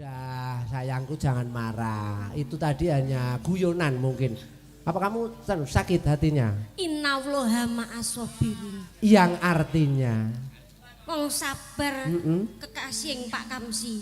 Sudah, sayangku jangan marah. Itu tadi hanya guyonan mungkin. Apa kamu sakit hatinya? Innallaha ma'as-sabirin. Yang artinya Wong sabar kekasih Pak Kamsi.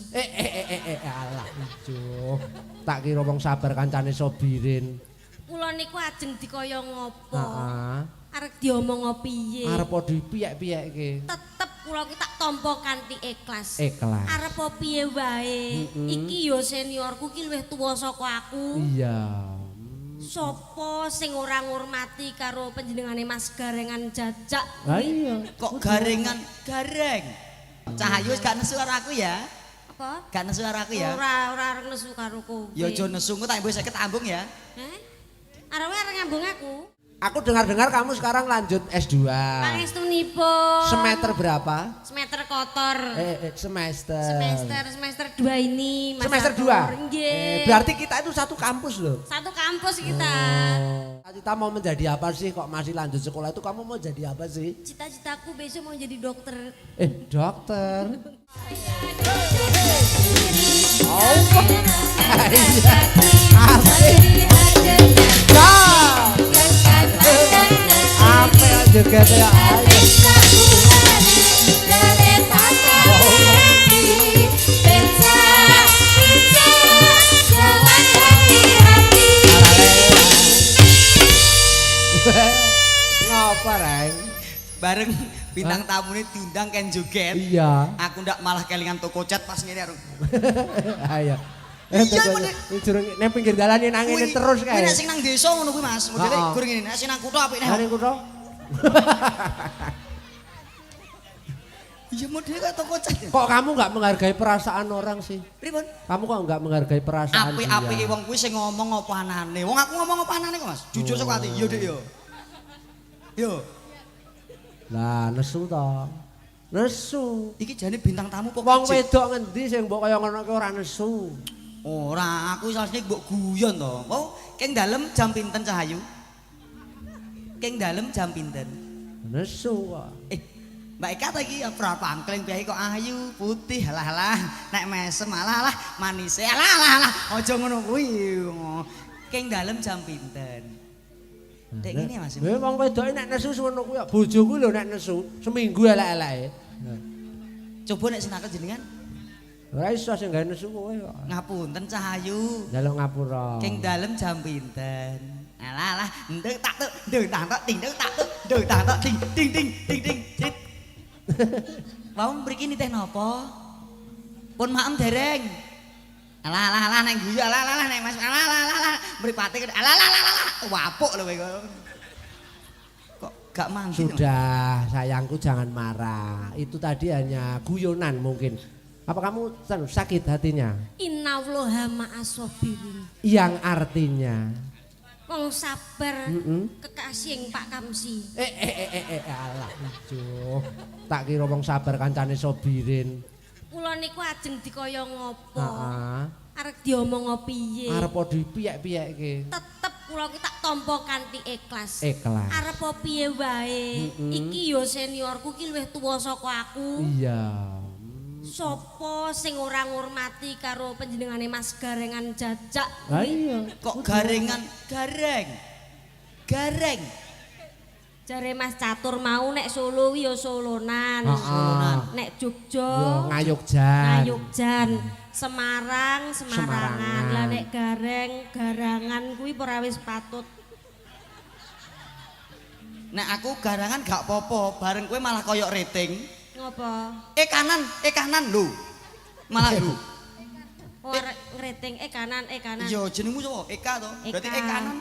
alah ijo. Tak kira wong sabar kancane sobirin. Kula niku ajeng dikaya ngopo? Heeh. Arep diomong piye? Arep dipiyek-piyekke. Tetep kula ki tak tampa kanthi ikhlas. Ikhlas. Arep piye wae. Iki yo seniorku ki luwih tuwa saka aku. Iya. Sopo sing ora ngurmati karo panjenengane Mas Garengan Jajak? Lah iya. Kok garengan gareng? Cahayu wis gak nesu karo aku ya? Apa? Gak nesu karo aku ya? Ora nesu karo kowe. Ya aja nesu engko tak mbok 50 ambung ya. Arep ngambung aku. Aku dengar-dengar kamu sekarang lanjut S2. Pangestunipun. Semester berapa? Semester kotor. Semester. Semester 2 ini Mas Semester Akur. 2? Nggih. Berarti kita itu satu kampus loh. Satu kampus kita. Kita mau menjadi apa sih kok masih lanjut sekolah itu kamu mau jadi apa sih? Cita-citaku besok mau jadi dokter. Dokter. Apa yang juga ya? Ngapa Reng? Bareng bintang tamu ini diundang kan joget. Iya. Aku ndak malah kelingan toko cat pas ngene arung. Ayo. Iya bener. Jurung nang pinggir dalan nang ngene terus kae. Kuwi nek sing nang desa ngono kuwi Mas. Modele gur ngene. Nek sing nang kutho apik nek. Nang kutho. Iya modele kaya toko cat. Kok kamu nggak menghargai perasaan orang sih? Pripun? Kamu kok nggak menghargai perasaan dia? Apik-apike wong kuwi sing ngomong apa anane. Wong aku ngomong apa anane kok Mas. Jujur saka ati. Yo Dik yo. Yo. Lah nesu to. Nesu. Iki jane bintang tamu kok. Wong wedok ngendi sing mbok kaya ngono ki ora nesu. Ora, aku sasane mbok guyon to. Oh, keng dalem jam pinten Cahayu? Keng dalem jam pinten? Nesu kok. Mbak Eka ta iki ora pangkling piye kok ayu, putih, alah-alah, nek mesem alah-alah, manis, alah-alah, aja ngono kuwi. Keng dalem jam pinten? Dek ngene Mas. Wong wedoke nek nesu ngono kuwi bojoku lho nek nesu seminggu elek-eleke. Coba nek sinakal jenengan. Ora iso sing gawe nesu kowe kok. Ngapunten Cahayu. Njaluk ngapura. Keng dalem jam pinten? Alah-alah, ndek tak tuk, ndek tak tuk, ting tak tuk, ndek tak tuk, ting ting ting ting ting. Mau mriki nitih napa? Pun maem dereng. Alah nek guyu alah nek Mas alah mripate alah wapuk lho kowe. Kok gak mandi. Sudah, sayangku jangan marah. Itu tadi hanya guyonan mungkin. Apa kamu sakit hatinya? Innallaha ma'as-sabirin. Yang artinya Wong sabar kekasih Pak Kamsi. alah ijo. Tak kira wong sabar kancane sobirin. Kula niku ajeng dikaya ngopo? Heeh. Arep diomong piye? Arep dipiyek-piyekke. Tetep kula ki tak tampa kanthi ikhlas. Ikhlas. Arep piye wae. Iki yo seniorku ki luwih tuwa saka aku. Iya. Sopo sing ora ngurmati karo panjenengane Mas Garengan Jajak? Lah iya. Kok garengan gareng? Gareng. Jare Mas Catur mau nek Solo ki ya Solonan. Nek Jogja Yo Ngayogjan. Ngayogjan. Semarang Semarangan. Semarangan. Lah nek Gareng Garangan kuwi ora wis patut. Nek aku garangan gak popo, bareng kowe malah koyok rating. Ngopo? Kanan lho. Malah lho. Ora ngreting kanan kanan. Iya, jenengmu sapa? Eka to. Berarti kanan.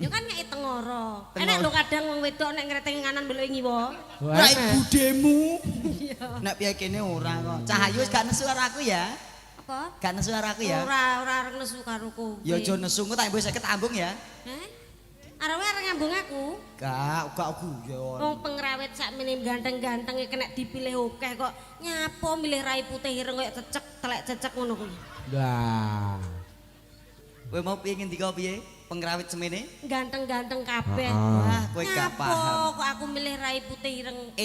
Ya kan nek tengoro. Enek lho kadang wong wedok nek ngreting kanan mbelok ngiwa. Lah budemu. Iya. Nek piye kene ora kok. Cahayu wis gak nesu karo aku ya. Apa? Gak nesu karo aku ya. Ora nesu karo kowe. Ya aja nesu engko tak mbok 50 ambung ya. Arep ngambung aku. Gak guyon. Wong pengrawit sakmene ganteng-ganteng kena dipilih akeh kok nyapo milih rai putih ireng koyo cecek telek cecek ngono kuwi. Lah. Kowe mau piye ngendika piye? Pengrawit semene? Ganteng-ganteng kabeh. Wah, kowe gak Ngapa paham. kok aku milih rai putih ireng?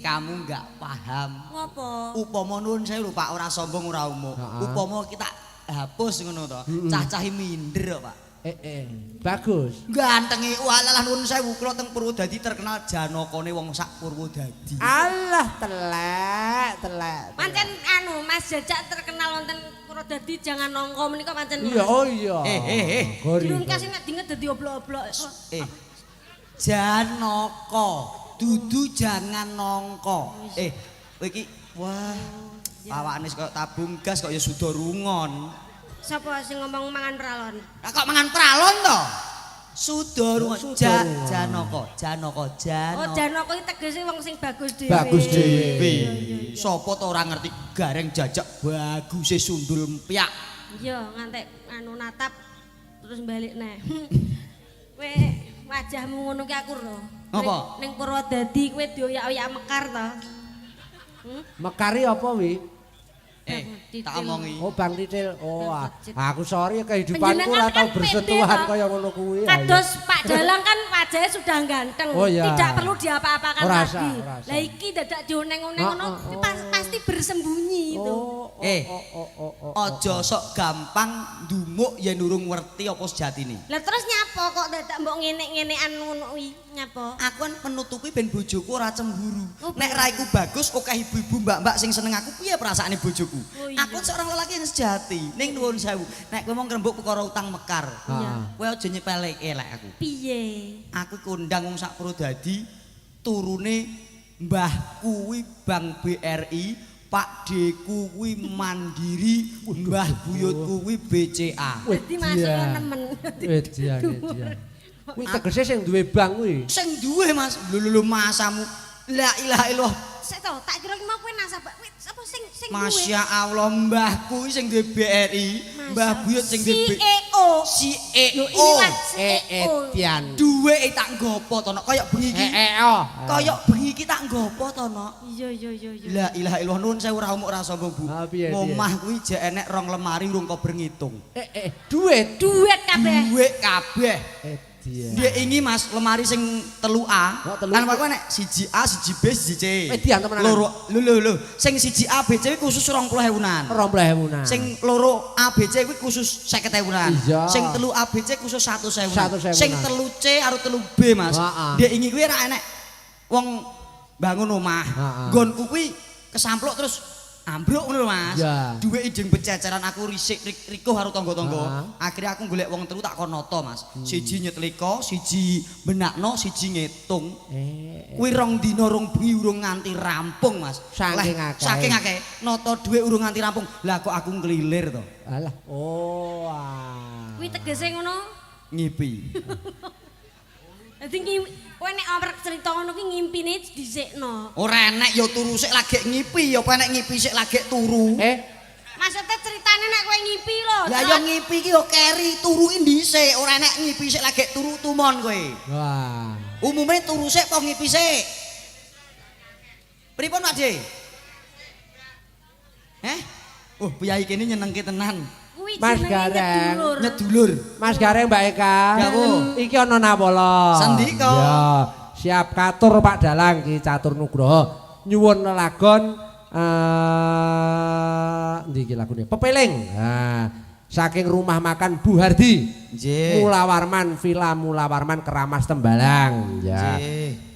Kamu gak paham. Ngopo? Upama nuwun sewu Pak, ora sombong ora umum. Upama kita hapus ngono to. Cah-cahe minder kok, Pak. Bagus. Gantenge walalah nuwun sewu kula teng Purwodadi terkenal janakane wong sak Purwodadi. Allah telek. Pancen anu Mas Jajak terkenal wonten Purwodadi jangan nongko menika pancen. Iya, oh iya. Dirun kasih nek dinget dadi oblok-oblok. Janaka, dudu jangan nongko. Kowe iki wah, awakane kok tabung gas kok ya suda rungon. Sapa sing ngomong mangan pralon? Lah kok mangan pralon to? Suda rungon. Janaka. Oh, Janaka iki tegese wong sing bagus dhewe. Bagus dhewe. Sapa to ora ngerti gareng jajak baguse sundul empyak. Iya, ngantek anu natap terus balik neh. Kowe wajahmu ngono ki aku lho. Apa? Ning Purwodadi kowe dioyak-oyak mekar to. Mekari apa wi? Tak omongi. Oh Bang Titil. Oh aku sorry kehidupanku ora tau bersentuhan kaya ngono kuwi. Kados Pak Dalang kan wajahnya sudah ganteng. Oh, iya. Tidak perlu diapa-apakan Rasa. lagi. Lah iki dadak dioneng-oneng ngono pasti bersembunyi itu. Aja sok gampang ndumuk yen urung ngerti apa sejatine. Lah terus nyapa kok dadak mbok ngenek-ngenekan ngono kuwi? Nyapa? Aku kan menutupi ben bojoku ora cemburu. Nek raiku bagus, akeh ibu-ibu mbak-mbak sing seneng aku, piye perasaane bojoku? Aku seorang lelaki yang sejati. Ning nuwun sewu, nek kowe mau ngrembug perkara utang mekar, kowe aja nyepeleke lek aku. Piye? Aku kondang wong sak Purwodadi, turune mbah kuwi Bank BRI, Pak D kuwi Mandiri, Mbah Buyut kuwi BCA. Dadi masuk nemen. Edian. Kuwi tegese sing duwe bank kuwi. Sing duwe Mas, lho masamu. La ilaha illallah. Sik to, tak kira mau kowe nasabah. Apa sing Masya Allah, mbah kuwi sing duwe BRI, Mbah Buyut sing duwe CEO. CEO. Edian. Duwe tak nggopo to, kaya bengi iki. Kaya bengi iki tak nggopo to, Iya. La ilaha illallah, nuwun sewu ora umuk ora sombong, Bu. Omah kuwi jek enek 2 lemari urung kok berngitung. Duit kabeh. Duit kabeh. Dia ini Mas, lemari sing 3A. Kan kok nek 1A, 1B, 1C. Edian temenan. Loro. Lho. Sing 1A, B, C kuwi khusus 20.000-an. 20.000-an. Sing loro A, B, C kuwi khusus 50.000-an. Iya. Sing 3A, B, C khusus 100.000. 100.000. Sing 3C karo 3B, Mas. Dia ini kuwi ra enek wong bangun omah. Nggonku kuwi kesampluk terus ambruk ngono lho Mas. Duwe ijeng bececeran aku risik riko karo tangga-tangga. Akhire aku golek wong telu tak konoto Mas. Siji nyetlika, siji benakno, siji ngitung. Kuwi 2 dina 2 bengi urung nganti rampung Mas. Saking akeh. Nata dhuwit urung nganti rampung. Lah kok aku nglilir to. Alah. Kuwi tegese ngono. Ngipi. Dadi kowe nek amrek cerita ngono ki ngimpine dhisikno. Ora enek ya turu sik lagi ngipi ya apa enek ngipi sik lagi turu. Maksudnya ceritane nek kowe ngipi lho. Lah ya ngipi ki yo keri turu ki dhisik, ora enek ngipi sik lagi turu tumon kowe. Wah. Umume turu sik apa ngipi sik? Pripun Pak D? Piyai kene nyenengke tenan. Mas Gareng Nyedulur. Mas Gareng Mbak Eka. Iki ana napala. Sendika. Ya, siap katur Pak Dalang Ki Catur Nugroho. Nyuwun lelagon ndi iki lagune? Pepeling. Nah, saking rumah makan Bu Hardi. Nggih. Mula Warman, Villa Mula Warman Keramas Tembalang. Ya.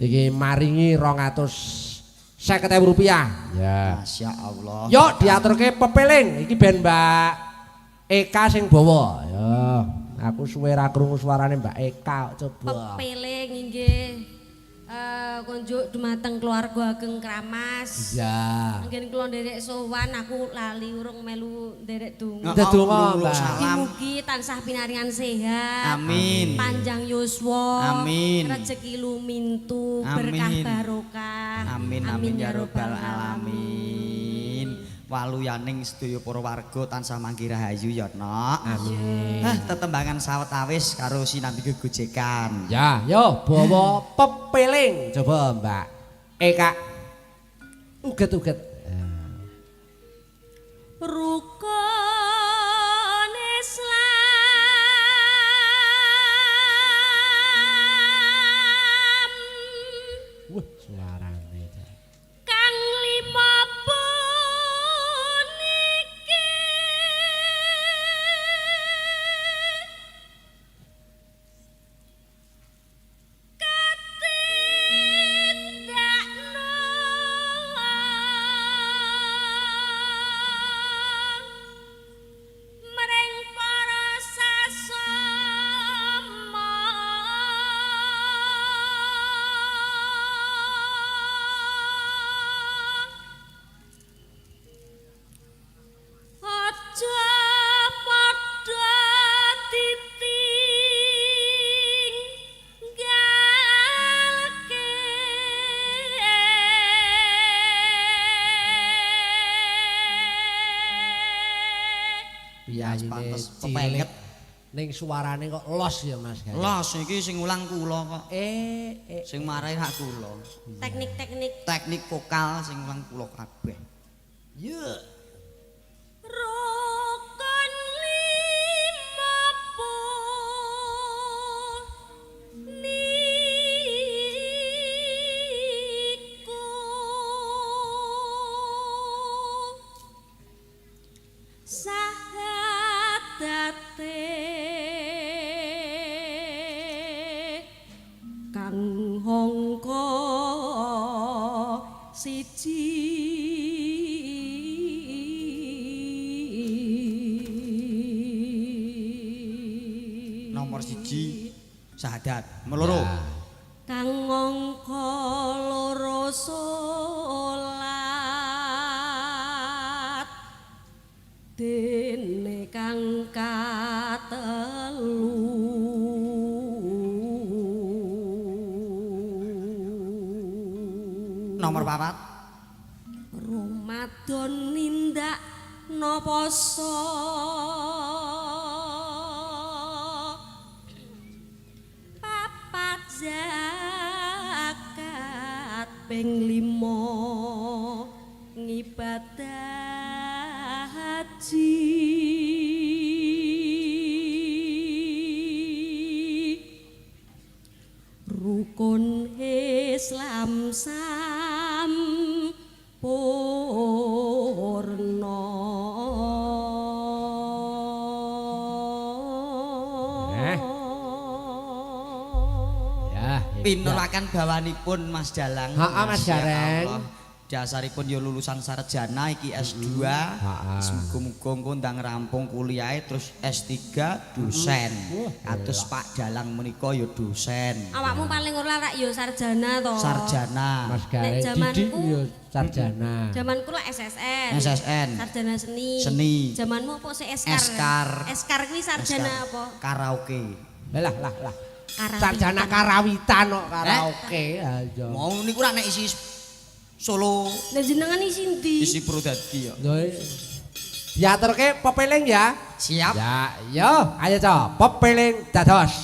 Iki maringi 250.000 rupiah. Ya. Masya Allah. Yuk diaturke pepeling. Iki ben Mbak Eka sing bawa. Ya, aku suwe ra krungu suarane Mbak Eka coba. Pepeling nggih. Konjuk dumateng keluarga ageng Kramas. Iya. Mungkin kula nderek sowan aku lali urung melu nderek donga. Ndedonga Mbak. Mugi tansah pinaringan sehat. Amin. Panjang yuswa. Amin. Rezeki lumintu, Amin. berkah barokah. Amin ya rabbal alamin. Waluyaning sedaya para warga tansah mangki rahayu ya Nok. Amin. Tetembangan sawetawis karo sinambi gegojekan. Ya, yo bawa pepeling coba Mbak Eka. Uget-uget. Rukun Islam Piyayine pantes cilik. pepenget. Ning suarane kok los ya Mas Gayeng. Los iki sing ulang kula kok. Sing marai hak kula. Teknik-teknik Teknik vokal sing ulang kula kabeh. Ye. rukun lima niku sahadate kang hangka siji Nomor 1 syahadat. Meloro. Ya. kang ngangka loro salat dene kang katelu Nomor 4. Ramadan nindak nopasa papat zakat ping 5 ngibadah haji rukun Islam sampurna Ya. Pinurakan bawanipun Mas Dalang. Ha, Mas Ya Gareng. Allah. Dasaripun ya lulusan sarjana iki S2. Muga-muga engko ndang rampung kuliahe terus S3 dosen. Kados Pak Dalang menika ya dosen. awakmu paling ora rak ya sarjana to Sarjana. Mas Gayeng zamanku- didik ya sarjana. zamanku lah SSN SSN. sarjana seni Seni. zamanmu apa sih Eskar Eskar. Eskar kuwi sarjana apa Karaoke. Lah. Karawitan. Sarjana karawitan kok karaoke aja. Mau niku ra nek isi solo Lah jenengan isi ndi isi Purwodadi ya. Diaturke pepeling ya. Siap. Ya, yo, ayo co, pepeling dados.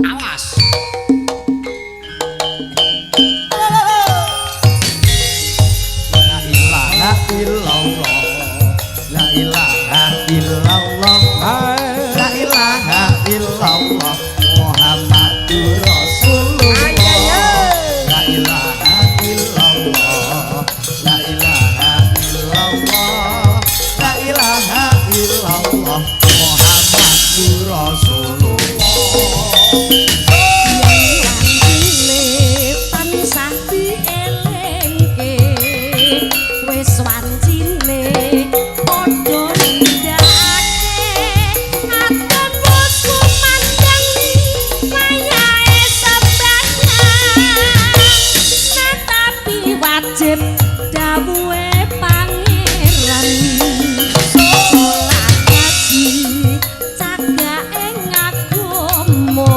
Awas. La ilaha illallah. La ilaha illallah. La ilaha illallah. Muhammadur Rasulullah. La ilaha illallah. La ilaha illallah. La ilaha illallah. Muhammadur Rasulullah. tansah dielengke wis wancine padha ndake aton bosku mandang mayae sembahyang tapi wajib dawuhe pangeran salat haji cagake ngagomo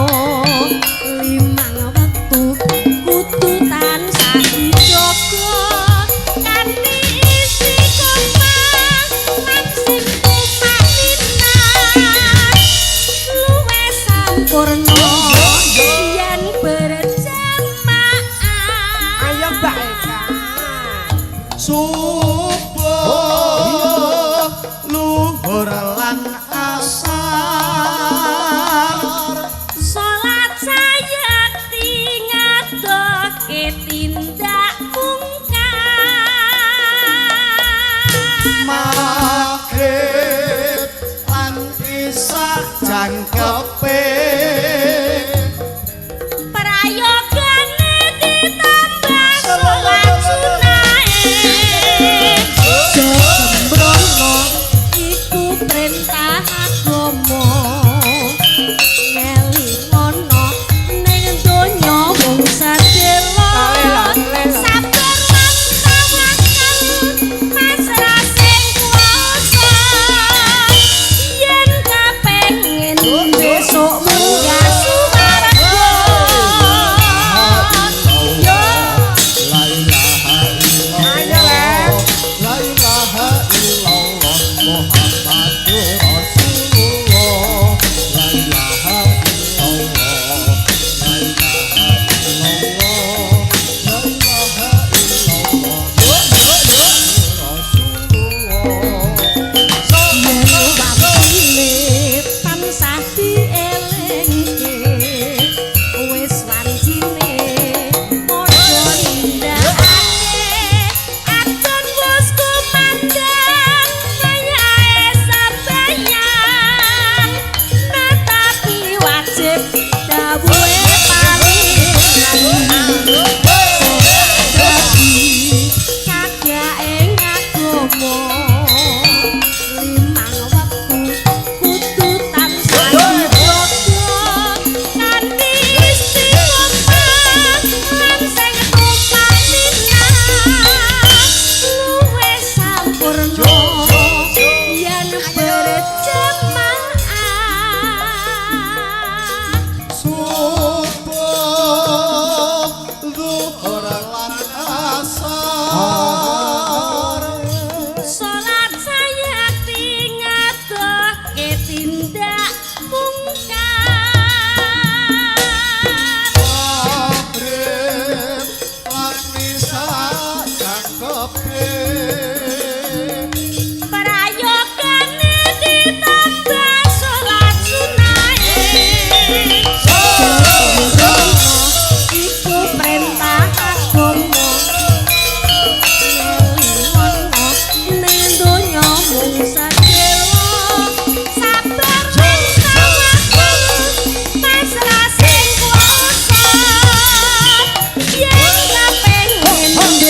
limang wektu kudu tansah dijaga kanthi istiqomah lan sing tumaninah luwih sampurna yen berjamaah ayo Mbak Eka Subuh luhur lan asar salat sayekti ngadohke tindak mungkar maghrib lan isya jangkepe prayogane ditambah salat sunahe sembrono iku perintah agama ngelingono ning donya wong sadelo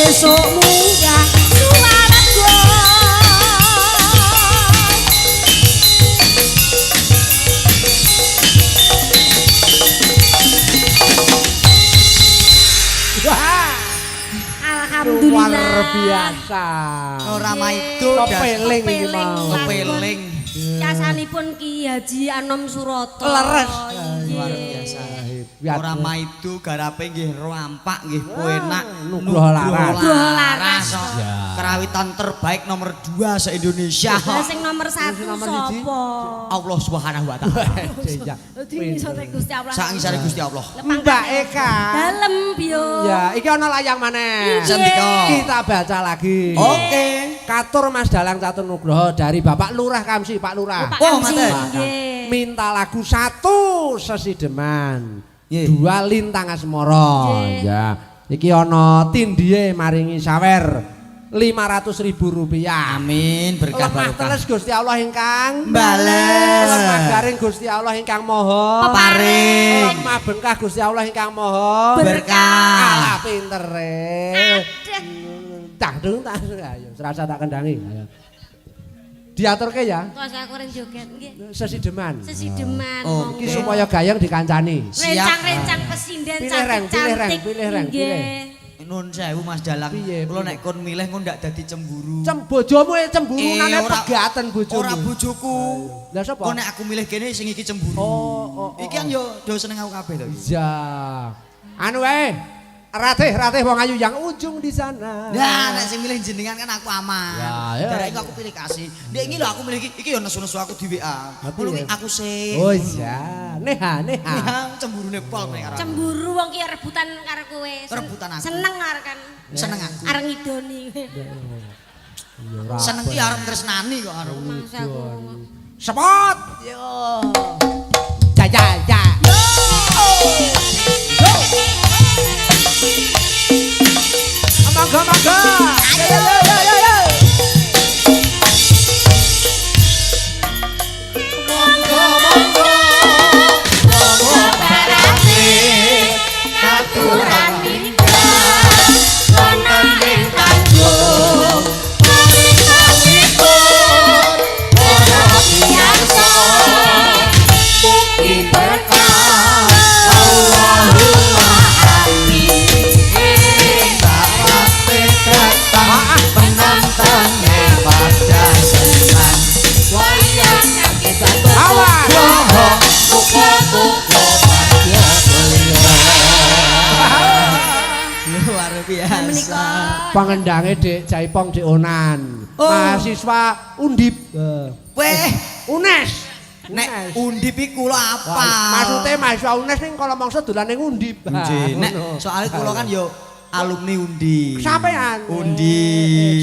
esuk munggah suwarga. Wah, Alhamdulillah. luar biasa. Ora maido Kepeling iki mau. kepeling. Casanipun Ki Haji Anom Suroto. Leres. Luar biasa. Ora maido garape nggih rampak nggih enak. Nugroho laras. Nugroho laras. Kerawitan terbaik nomor 2 se-Indonesia. Lah sing nomor 1 nomor siji? sapa? Allah Subhanahu wa taala. Dadi iso tek Gusti Allah. Sak ngisare Gusti Allah. Mbak Eka. Dalem biyo. Ya, iki ana layang maneh. Sendika. Kita baca lagi. Oke. Katur Mas Dalang Catur Nugroho dari Bapak Lurah Kamsi, Pak Lurah. Pak Oh, Kamsi, ngaten. nggih. Minta lagu 1 Sesideman. Nggih. 2 Lintang Asmara. Nggih. Ya. Iki ana tindhihe maringi sawer Rp500.000. Amin berkah Lemah barokah. teles Gusti Allah ingkang Bales. Lemah garing Gusti Allah ingkang Maha Paring. Lemah bengkah Gusti Allah ingkang Maha Berkah. Alah pintere. Tak dung tak ayo serasa tak kendangi. Ayo. Diaturke ya. Kos aku ren joget nggih. Sesideman. Sesideman. Oh, Iki supaya gayeng dikancani. Rencang-rencang pesinden Pilih reng, pilih reng, cantik-cantik. pilih reng, pilih. Nggih. Nun sewu Mas Dalang. Piye, Kula piye? nek kon milih kon ndak dadi cemburu. Bojomu cemburunane ora- pegaten bojomu. Ora bojoku. Lah sapa? Kok nek aku milih kene sing iki cemburu. Oh. Iki kan yo do seneng aku kabeh to. Ya. Anu wae. Ratih wong ayu yang ujung di sana. Nah, nek sing milih jenengan kan aku aman. Ya, ya. Dari aku pilih kasih. Dek iki lho aku milih iki yo nesu-nesu aku di WA. Ngono piye? ki aku sih. Oh iya. Neha. Ya, cemburune pol nek karo. aku. Cemburu wong ki rebutan karo kowe. Rebutan aku. Seneng arek kan. Seneng aku. Arek ngidoni. Seneng ki arep tresnani kok karo. Mangsa aku. Spot. Yo. Ja. Mangga. Ayo. Luar biasa. Pangendange Dik Jaipong Dik Onan. Oh. Mahasiswa Undip. Weh, UNES. nek undip iki kula apa? Maksudnya mahasiswa UNES ning kala mangsa dolan ning Undip. Nggih, nek Ngono. soalnya kula kan yo alumni Undi. Sampean Undi.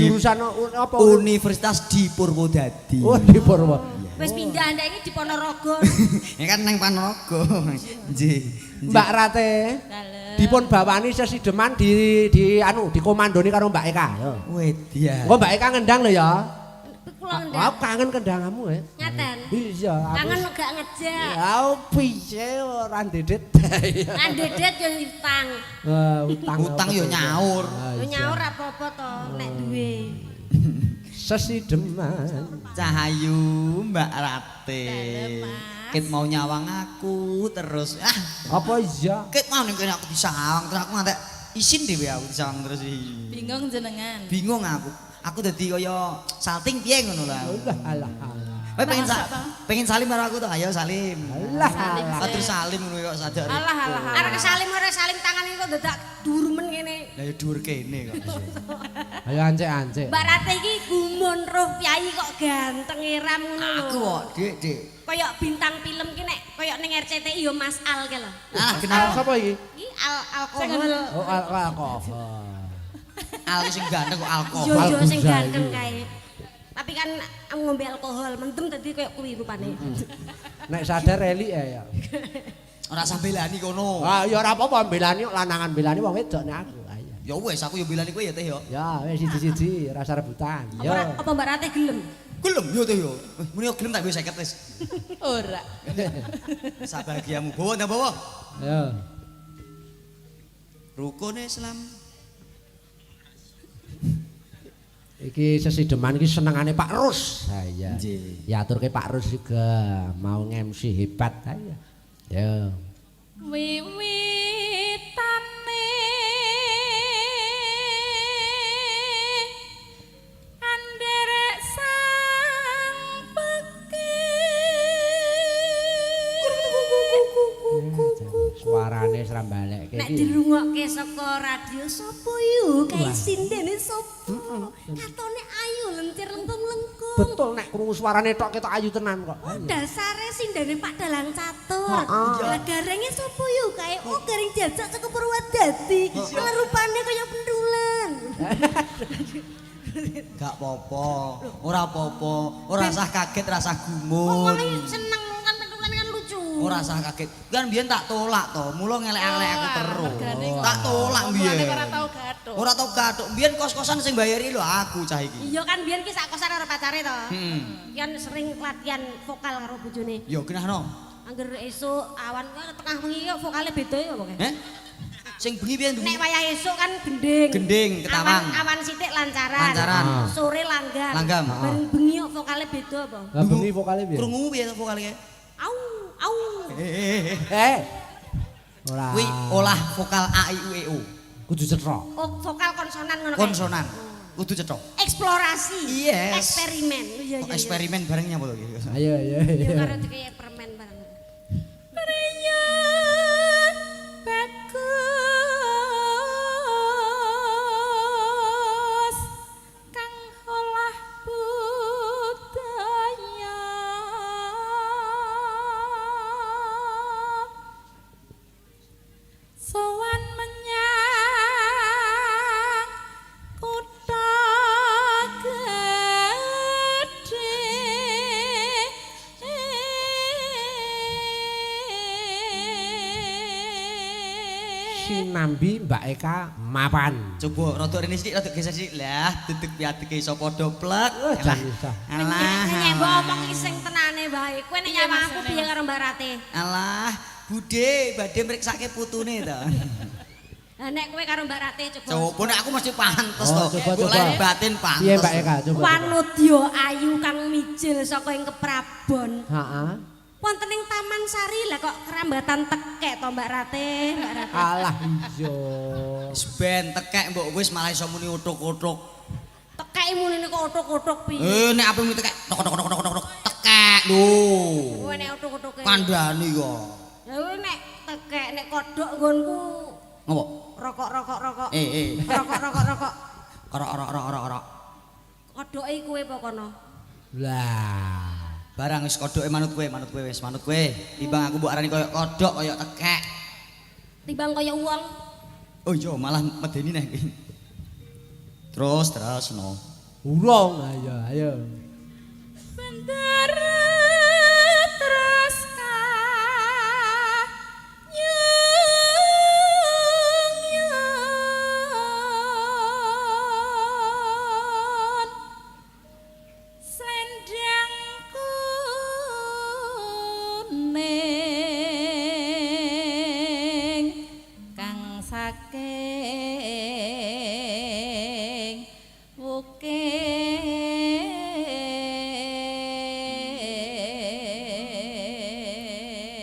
Jurusan apa? Universitas di Purwodadi. Oh, di Purwo. Wis pindah ndek iki di Ponorogo. Ya kan nang Ponorogo. Nggih. Mbak Rate Dalem. dipun bawani Sesideman di anu dikomandoni karo Mbak Eka. Yo. Wedya. Engko Mbak Eka ngendang lho ya. Kula Aku ndek. kangen kendangamu ya. Ngaten. Iya, aku. Kangen gak ngejak. Ya piye ora ndedet. Kan dedet yo utang. Utang yo nyaur. Yo nyaur apa-apa to nek duwe. Sesideman. Cahayu Mbak Rate. Dalem, Mas. Kit mau nyawang aku terus. Apa iya? Kit mau ning kene aku disawang terus aku ngantek isin dhewe aku disawang terus iki. Bingung jenengan. Bingung aku. Aku dadi kaya salting piye ngono lah. Alah. Kowe pengen salim karo aku to? Ayo salim. Alah. Atur salim ngono kok sadar. Alah. Arek salim ora salim tangan iki kok dadak durmen kene. Lah ya dhuwur kene kok. Ayo ancek. Mbak Rate iki gumun roh piyayi kok ganteng iram ngono lho. Aku kok, Dik. Kayak bintang film ki nek kayak ning RCTI yo Mas Al ki lho. Ah, kenapa? Sapa iki? Iki alkohol. Oh, alkohol. Al sing ganteng kok alkohol. Yo sing Al-Ghazali. ganteng kae. Tapi kan ngombe alkohol mendem tadi kayak kuwi rupane. Nek sadar elik ya. Ora usah belani kono. Ah ya ora apa-apa belani lanangan belani wong wedok nek aku. Ayo. Ya wis aku yo belani kowe ya Teh yo. Ya wis siji-siji rasa rebutan. Yo. Apa Mbak Rate gelem? Gelem yo Teh yo. Muni yo gelem tak wis 50 wis. Ora. Sabagiamu bawa ndak bawa. Yo. Rukun Islam. Iki sesideman iki senengane Pak Rus. Ha iya. Nggih. Ya aturke Pak Rus juga mau nge-MC hebat. Ha iya. Ya. Wiwitane anderek sang Suarane srambalekke Nek iki. dirungokke saka radio sapa yu kae sindene sapa. Katone ayu lentir lengkung-lengkung. Betul nek krungu suarane tok ketok ayu tenan kok. Dasare sindene Pak Dalang Catur. Heeh. Lah garenge sapa yu kae? Oh garing jajak saka Purwodadi. Lah rupane kaya pendulan. Gak apa-apa, ora apa-apa, ora usah kaget, ora usah Wong gumun. iki seneng kan pendulan kan lucu. Ora usah kaget. Kan biyen tak tolak to, mula ngelek-ngelek aku terus. regane Tak tolak Biyen biyen. ora tau gathuk. Ora tau gathuk. Biyen kos-kosan sing bayari lho aku cah iki. Iya kan biyen ki sak kosan karo pacare to. Heeh. Kan sering latihan vokal karo bojone. Yo genahno. Angger esuk awan tengah wengi yo vokale beda ya apa kae? Heh? Sing bengi piye Nek wayah esuk kan gending. Gending, ketawang. Awan sithik lancaran. Lancaran. Sore langgam. Langgam. Bareng bengi yo vokale beda apa? Lah bengi vokale piye? Krungu piye vokale kae? Au, au. Ora. Kuwi olah vokal A I U E O. Kudu cetha. Oh, vokal konsonan ngono kae. Konsonan. Kudu cetha. Eksplorasi. Yes. Eksperimen. Iya iya. Eksperimen bareng nyapa to iki? Ayo ayo. Iya karo dikaya permen bareng. Priya bagus kang olah budaya sowan menyang kutha Sinambi Mbak Eka mapan. Coba rada rene sithik, rada geser sithik. Lah, dedeg piateke iso padha plek. Jan isa. Nek Alah. mbok omong iki sing tenane wae. Kowe nek nyawang aku piye karo Mbak Rate? Alah, Bude badhe mriksake putune to. Lah nek kowe karo Mbak Rate coba. Coba nek aku mesti pantes Oh, to. coba, Kok coba. lahir batin pantes. Piye Mbak Eka coba. Wanudya ayu kang mijil saka ing Keprabon. Heeh. Wonten ing Taman Sari lah kok kerambatan tekek to Mbak Rate, Mbak Rate. Alah iya. Wis ben tekek mbok wis malah iso muni utuk-utuk. Tekek munine kok otok-otok piye? Nek apa muni tekek tok tok tok tok tok tekek lho. Kowe nek otok-otoke. Kandhani kok. Lah kowe nek tekek nek kodhok nggonku Ngopo? rokok. Eh. Rokok. Orok. Kodhoke kowe apa kono? Lah. Barang wis kodhoke manut kowe wis manut kowe. Timbang aku mbok arani koyo kodhok koyo tekek. Timbang kaya uang. Oh iya malah medeni neh iki. Terus no. Urung ayo. Bentar terus kanyun selendang kuning kang saking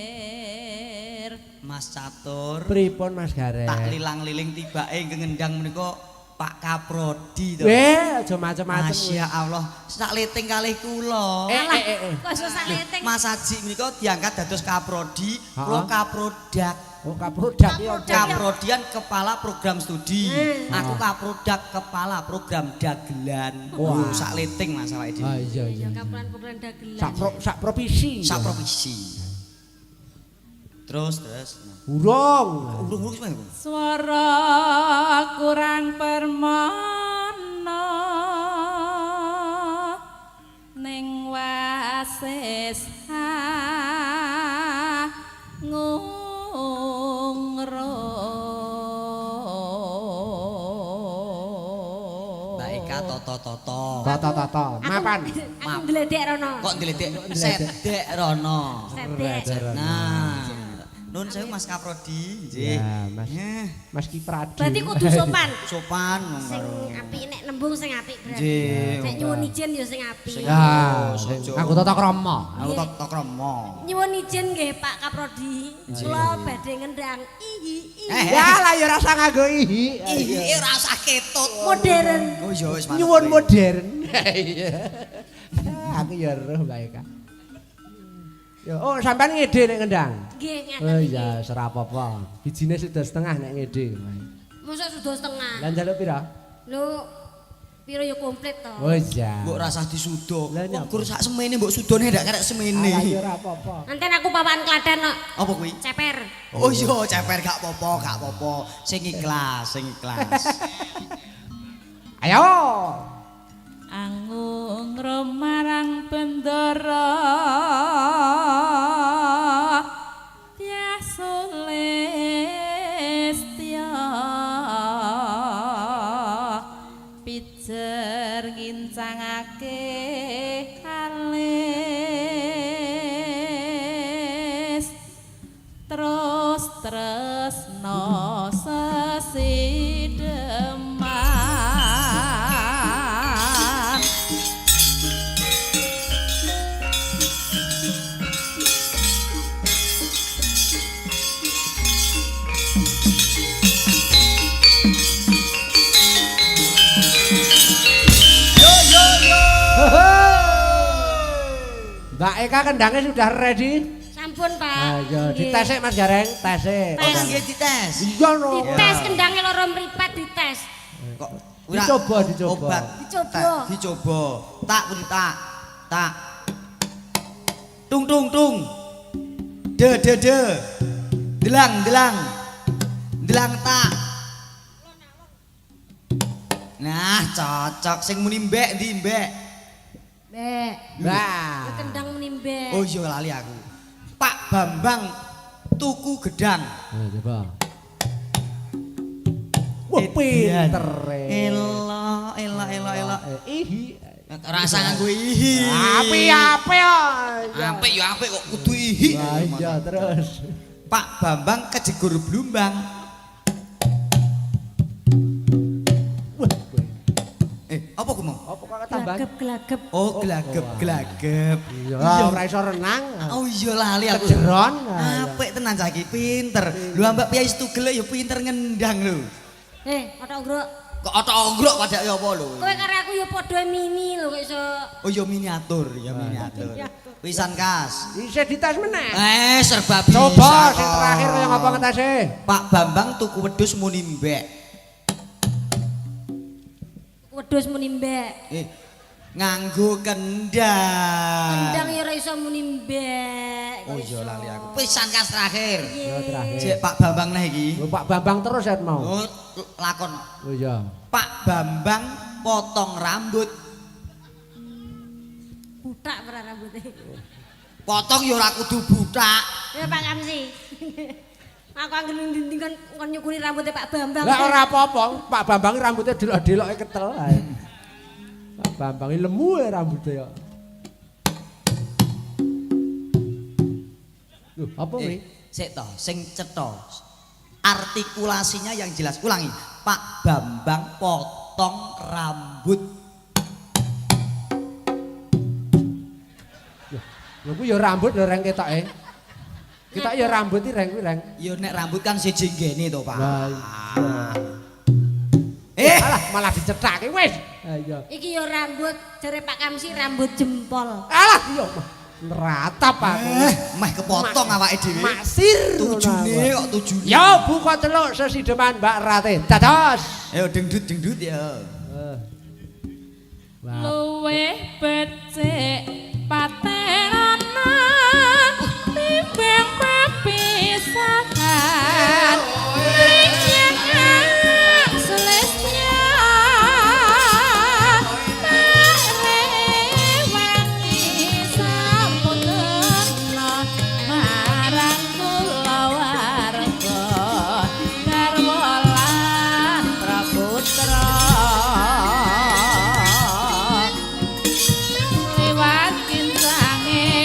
Bukir. Mas Catur. Pripun Mas Garek? Tak lilang-liling tibake ngendang menika Pak Kaprodi to. Aja macem-macem. Masya Allah, sak leting kalih kula. Kok susah leteng. Mas Haji menika diangkat dados Kaprodi, kula Kaprodak. Oh kaprodak iki apa? Kaprodian kepala program studi. Aku Kaprodak kepala program dagelan. Wah. Sak leting masalah iki. Ah iya. Kapulan dagelan. Sak provinsi. Sak provisi. Terus. Urung. Urung gimana? Swara kurang permana ning wasis ngungro. Mbak Eka toto. Tata. Mapan. Aku ngledek rono. Kok ndledek sedek rono. Sedek. Nah, Nun sewu Mas Kaprodi, nggih. Ya, Mas. Eh, Mas Kipradi. Berarti kudu sopan. sopan Sing apik nek nembung sing apik berarti. Nggih. Nek nyuwun izin ya sing apik. Sing- Ya, Sojo. aku tata krama. Aku tak krama. Nyuwun izin nggih Pak Kaprodi. Kula badhe ngendang ihi. Ya lah ya rasa nganggo ihi. Ih, ora usah ketut. Modern. Oh iya wis mantep. Nyuwun modern. Iya. Aku ya roh bae Kak. Ya, oh sampean ngede nek ngendang. Nggih Oh ngaten. iya, ora apa-apa. Bijine sudah setengah nek ngede. Mosok sudah setengah. Lah njaluk pira? Lho piro ya komplit to. Oh iya. Mbok rasah disudo. Lah, Wong nyapa? kur sak semene mbok sudone ndak karek semene. Alah ya ora apa-apa. Nanti aku papan klaten kok. Apa kuwi? Ceper. Oh iya, ceper gak apa-apa, gak apa-apa. Sing ikhlas, sing ikhlas. Ayo. Anggung romarang bendara Tiasulistya pijer ngincangake kalis terus tresno sesidemah Mbak Eka kendangnya sudah ready? Sampun Pak. Ayo Nggih. ditesek Mas Gareng, tesek. Tes. Nggih dites. Iya no. Dites kendangnya loro mripat dites. Kok Dicoba, dicoba. Obat. Dicoba. Tak, dicoba. Tak kuwi tak. Tak. Tung tung tung. De de de. Delang delang. Delang tak. Nah, cocok sing muni mbek ndi mbek. Mbek. Nah. Kendang menimbek. Oh iya lali aku. Pak Bambang tuku gedang. Nah, coba. Wah, pinter. Elo, elo, elo, elo. Ihi. Rasa nganggo ihi. Api-api ya. Apik ya apik kok kudu ihi. Wah, iya terus. Pak Bambang kejegur blumbang. Wah, Apa ku mau? apa kok tambah? Gelagep-gelagep. Oh, glagep, glagep. Iya, ora iso renang. Oh iya lali aku. Kejeron. Apik tenan cah iki pinter. Lho Mbak Piai Stugel ya pinter ngendang lho. Otak ogrok. Kok otok-ogrok pada ya apa lho? Kowe karo aku ya padha mini lho kok iso. Oh ya miniatur, ya miniatur. Pisan kas. Isih dites meneh. Serba bisa. Coba kok. sing terakhir kaya ngapa ngetese? Pak Bambang tuku wedhus muni mbek. Wedhus menimbek. Nganggo kendang. Kendang ya ora iso menimbek. Oh iya lali aku. Pisan kas terakhir. Ya terakhir. Cek Pak Bambang nah iki. Oh, Pak Bambang terus ya mau. Oh, lakon. Oh iya. Pak Bambang potong rambut. Butak ora rambute. Potong ya ora kudu butak. Ya Pak Kamsi. Aku anggen ndinding kon nyukuri rambutnya Pak Bambang. Lah ora apa-apa, Pak Bambang rambutnya delok-deloke ketel ae. Pak Bambang lemu ya rambutnya ya. Loh, apa kuwi? Sik to, sing cetha. Artikulasinya yang jelas. Ulangi. Pak Bambang potong rambut. Lho kuwi ya rambut lho reng ketoke. Kita ya rambut iki reng kuwi reng. Ya nek rambut kan siji nggene to, Pak. Lah iya. Alah malah dicethake wis. Ha iya. Iki ya rambut jare Pak Kamsi rambut jempol. Alah iya mah neratap aku. Meh kepotong awake dhewe. Maksir. Tujune kok tujune. Ya buka celuk sesideman Mbak Rate. Dados. Ayo dengdut ya. luwih becik paterana timbang pepisahan rinjang selesnya merewangi sampurna marang kula warga garwa lan praputra liwat kincange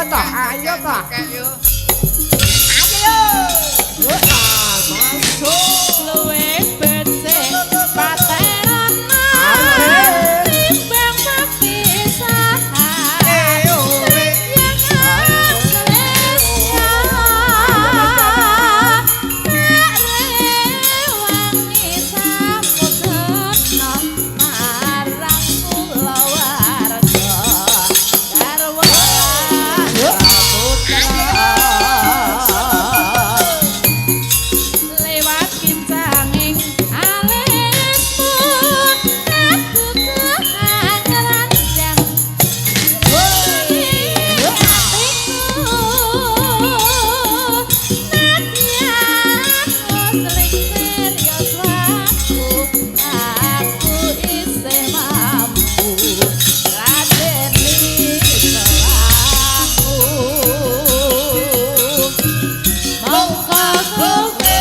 toh, ayo toh. Ayo. luwe becik paterana timbang papisahan yang aslesnya rewangi samudana marang kula warga garwa putra lewat kincanging alismu aku kehangelan hatiku nadyan sering serius aku isih mampu ladeni salahku mongko kowe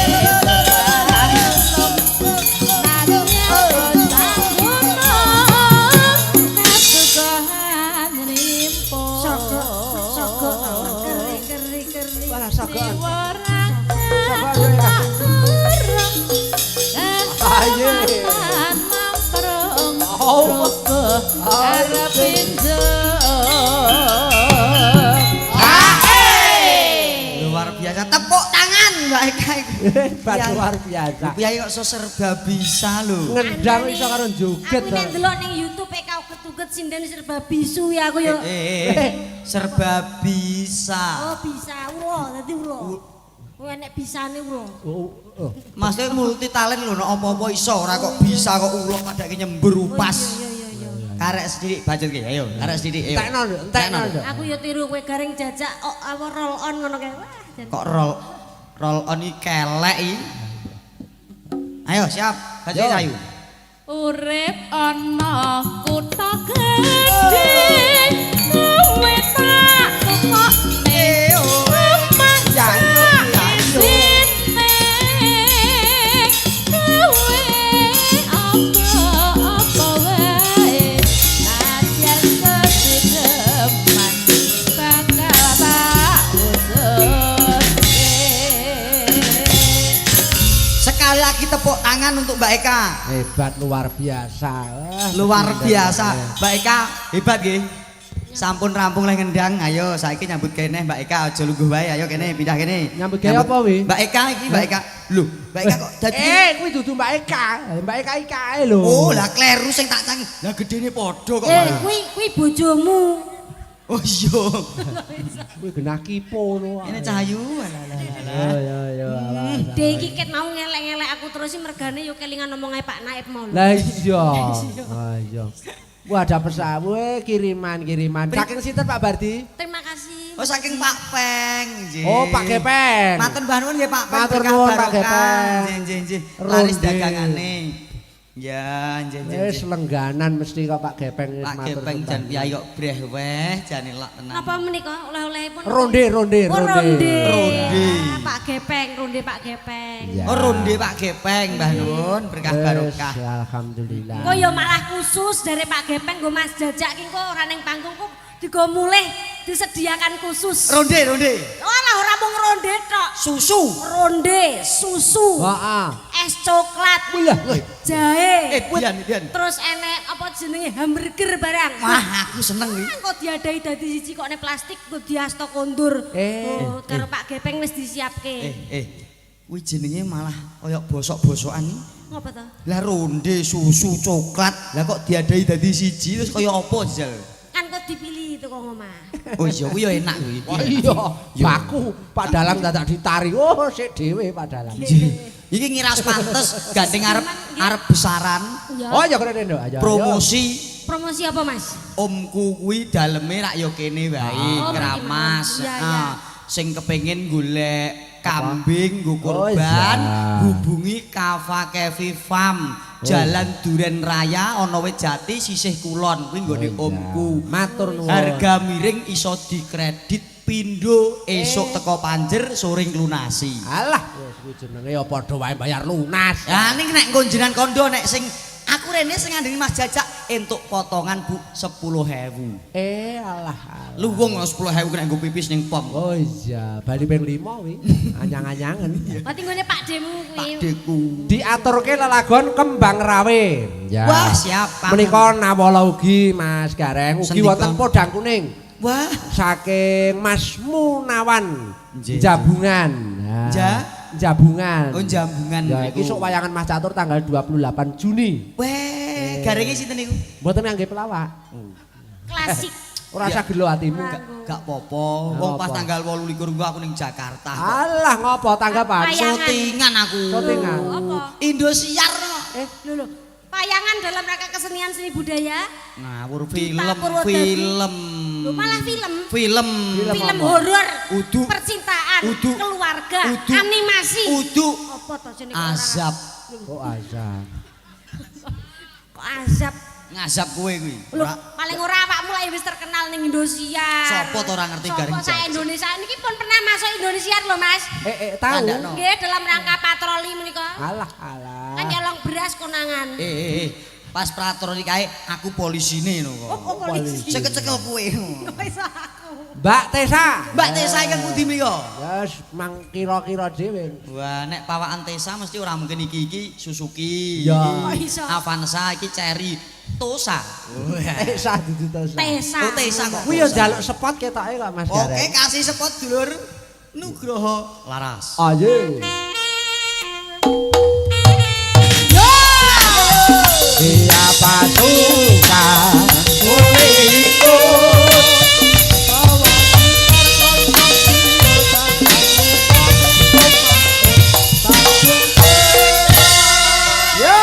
Walah sogoan. Luar biasa, tepuk tangan Mbak Eka. Hebat luar biasa. Piye kok so serba bisa lho. Ngendang iso karo joget. Aku nek delok ning YouTube kau ketuket sinden serba bisu ya aku yo. Serba bisa. Oh bisa, wah dadi ulo. Kowe nek bisane ulo. Maksudnya multi talent lho, nek apa-apa iso ora kok bisa kok ulo padake nyembur upas. Iya. Karek sedidik budget ki, ayo. Karek sedidik, ayo. Entekno lho, entekno lho. Aku yo tiru kowe garing jajak apa roll on ngono kae. Wah, jan. Kok roll on iki kelek iki. Ayo, siap. Baju Yo. sayu. urip ana kutha gedhe kowe tak tekokne omah sine kowe apa wae nadyan sedeman bakal tak wujudke. Sekali lagi tepuk tangan untuk Mbak Eka. Hebat luar biasa. Luar biasa. Mbak Eka hebat nggih. Sampun rampung leh ngendang. Ayo saiki nyambut kene Mbak Eka aja lungguh wae. Ayo kene pindah kene. Nyambut gawe apa wi? Mbak Eka iki Mbak Eka. Loh, Mbak Eka kok dadi Kuwi dudu Mbak Eka. Mbak Eka iki kae lho. Oh, lah kleru sing tak cangi. Lah gedene padha kok. Kuwi bojomu. Oh iya. Kuwi genah kipo ngono. Ini Cahayu. Yo. Dek iki ket mau ngelek-ngelek aku terus mergane yo kelingan ngomong ae Pak Naib mau. Lah iya. Ah iya. Wah ada pesan, kiriman. Saking sinten Pak Bardi? Terima kasih. Oh saking Pak Peng. nggih. Oh Pak Gepeng. Matur mbah nuwun nggih Pak Peng. Matur berkah nuwun, Pak barokah. Gepeng. Nggih. Laris Ronde. dagangane. Ya, nggih. Wis lengganan mesti kok Pak Gepeng wis Pak matur Gepeng suwun. jan piye kok breh weh jane lak tenan. Napa menika oleh-olehipun? Ronde. Ronde. Ya, Pak Gepeng, ronde Pak Gepeng. Ya. Oh ronde Pak Gepeng mbah nuwun berkah barokah. Wis, alhamdulillah. Kok yo malah khusus dari Pak Gepeng nggo Mas Jajak ki kok ora ning panggung kok digo mulih disediakan khusus. Ronde. Ora ora mung ronde tok. Susu. Ronde, susu, Heeh. es coklat, Wih, jahe, Dian. terus enek apa jenenge hamburger barang. Wah, aku seneng iki. Kok diadai dadi siji kok nek plastik kok diasto kondur. Oh, karo Pak Gepeng wis disiapke. Kuwi jenenge malah kaya bosok-bosokan iki. Ngopo to? Lah ronde susu coklat. Lah kok diadai dadi siji terus kaya apa jal? Kan kok dipilih itu kok ngomah. Oh iya kuwi ya enak kuwi. Oh iya, baku Pak Dalang dadak ditari. Oh, sik dhewe Pak Dalang. Iki ngiras pantes gandeng arep besaran. Ya. Oh ya keren Nduk. Ayo. Promosi Promosi apa, Mas? omku kuwi daleme rak ya kene wae Oh, keramas. iya, iya. Sing kepengin golek kambing nggo Oh, kurban iya. hubungi Kava Kevi Farm Jalan Duren Raya ana wit Jati sisih kulon kuwi nggone omku. Matur nuwun. Harga miring iso dikredit pindho esuk teko panjer sore nglunasi. Alah, wis kuwi jenenge ya padha wae bayar lunas. Ya ning nek nggo jenengan kondo nek sing Aku rene sing ngandani Mas Jajak entuk potongan Bu 10.000. Alah. Luwung 10.000 nek nggo pipis ning pom. Oh iya, bali ping 5 wi. Anyang-anyangen. Berarti nggone Pak Demu kuwi. Pakdeku. Diaturke lelagon Kembang Rawe. Ya. Wah, siap. Menika nawala ugi Mas Gareng, ugi Sendika. wonten podang kuning. Wah, Saking Mas Munawan Nggih. Jabungan. Jabungan. Oh jambungan Ya iki niku. sok wayangan Mas Catur tanggal 28 Juni. Weh, garenge sinten niku? Mboten ngangge pelawak. Klasik. Ora Ya. usah gelo atimu. Gak popo. Wong pas Apa? tanggal 28 ku aku ning Jakarta. Alah ngopo tanggapan? Payangan. Syutingan aku. Syutingan. Apa? Indosiar. Lho. Payangan dalam rangka kesenian seni budaya. Ngawur Duta Purwodadi. film. Lho malah film. Film. Film horor. Udu. Percintaan, Udu. keluarga, Udu. animasi. Udu. Apa to jenenge kok ora- Azab. Kok azab. Kok azab. Ngazab kowe kuwi. Lho, paling ora awakmu lah wis terkenal ning Indosiar. Sopo to ora ngerti garing Sopo sak Jajak? Indonesia niki pun pernah masuk Indosiar lho, Mas. Tahu. Kandakno. Nggih, dalam rangka patroli menika. Alah. Kan nyolong beras konangan. Pas patroli kae aku polisine ngono kok. Oh, polisi. Cekel-cekel kowe. Wis aku. Mbak Tesa. Mbak Tesa iki pundi mriko? Yes, mang kira-kira dhewe. Wah, nek pawakan Tesa mesti ora mungkin iki Suzuki. Ya. Oh, Iki iso. Avanza iki Cherry Tosa. Tesa dudu Tesa. Tesa. Oh, Tesa kok. Kuwi yo njaluk spot ketoke kok Mas Oke, Gareng. kasih spot dulur. Nugroho Laras. Ayo. Siapa suka Yo,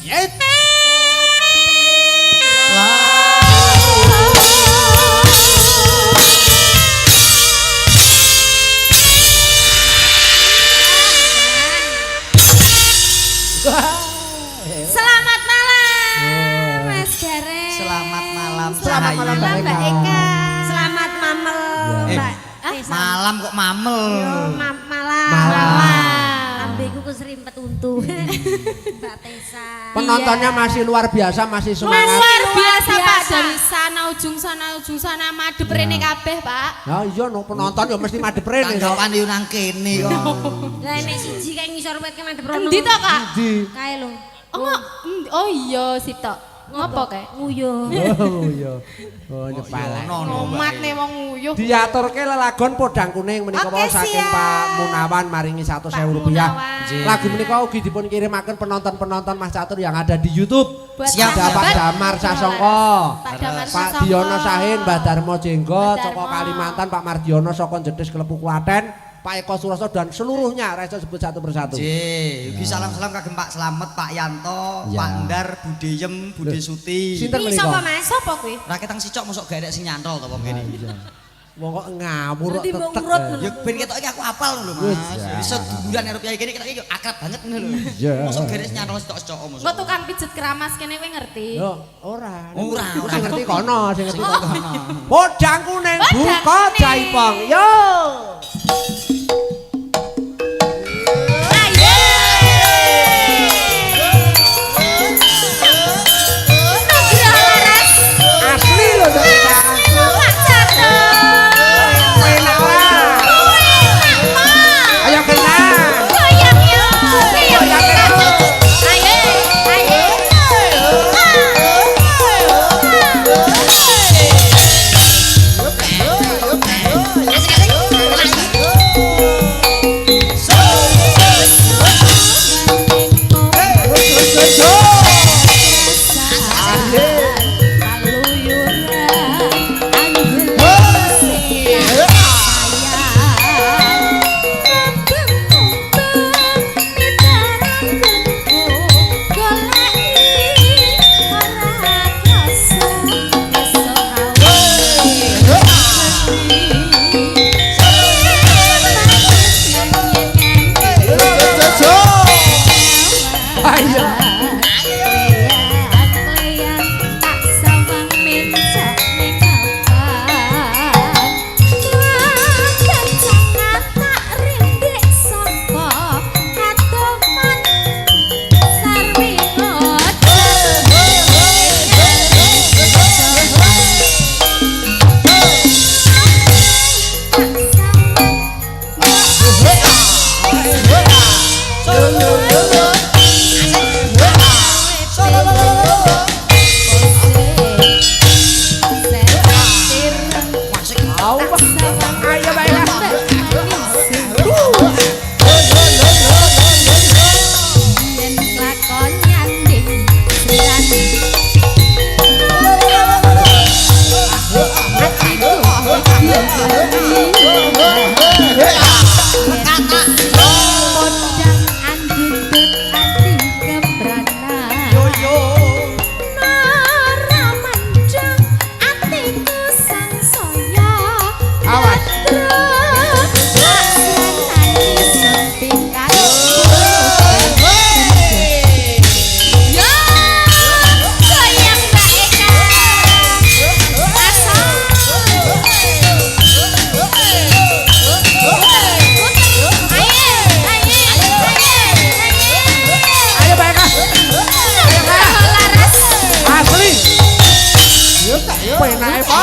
yet. Selamat malam, Mas Gareng. Selamat malam. Selamat malam, Mbak Mbak Eka. Eka. Selamat mamel, Eh, Mbak. Tesa. Malam kok mamel. Yo, malam. Malam. Lambeku keserimpet untu. Mbak Tesa. Penontonnya masih luar biasa, masih semangat. Luar biasa Pak, biasa. dari sana ujung sana madep rene kabeh Pak. Ya iya no penonton ya mesti madep rene kok. Tanggapan yo nang kene kok. Lah nek siji kae ngisor wit ke madhep rono. Endi to Kak? Di. Kae lho. Oh iya sip tok. Ngopo kae? Nguyo. Oh iya. Oh nyepalek. Nomat nih wong nguyuh. Diaturke lelagon podang kuning menika Oke, wau saking siap. Pak Munawan maringi 100.000 rupiah. Munawan. Lagu menika ugi dipun kirimaken penonton-penonton Mas Catur yang ada di YouTube. Buat Siap, Ada Pak sahabat. Damar Sasongko, Pak Damar Pak Sasongko. Diono Sahin, Mbak Darmo Jenggot, Mbak saka Darmo. Kalimantan Pak Mardiono saka Jedes Klepu Klaten, Pak Eko Suroso dan seluruhnya reso sebut satu persatu. J, ugi salam-salam kagem Pak Slamet, Pak Yanto, Ya. Pak Ndar, Budeyem, Bude Suti. Sinten Iki menika? sapa, Mas? Sopo kuwi? Raketang sicok mosok gak ada sing nyantol to wong kene. Wong kok ngawur kok Nanti mbok tetek. ngurut ya. lho. Ya ben ketok iki aku apal lho Wis, Mas. ya. Iso duduran karo piye kene ketok iki akrab banget ngono lho. Iya. Mosok gak ada sing nyantol sicok-sicok mosok. Kok tukang pijet keramas kene kowe ngerti? Yo, ora. Ora, ora Sing ngerti kono, sing ngerti Oh. kono. Podang kuning Podang buka kuning. jaipong. Yo. Asli lho Deka. Enak ora? Ayo kena. Asik-asik. penake po.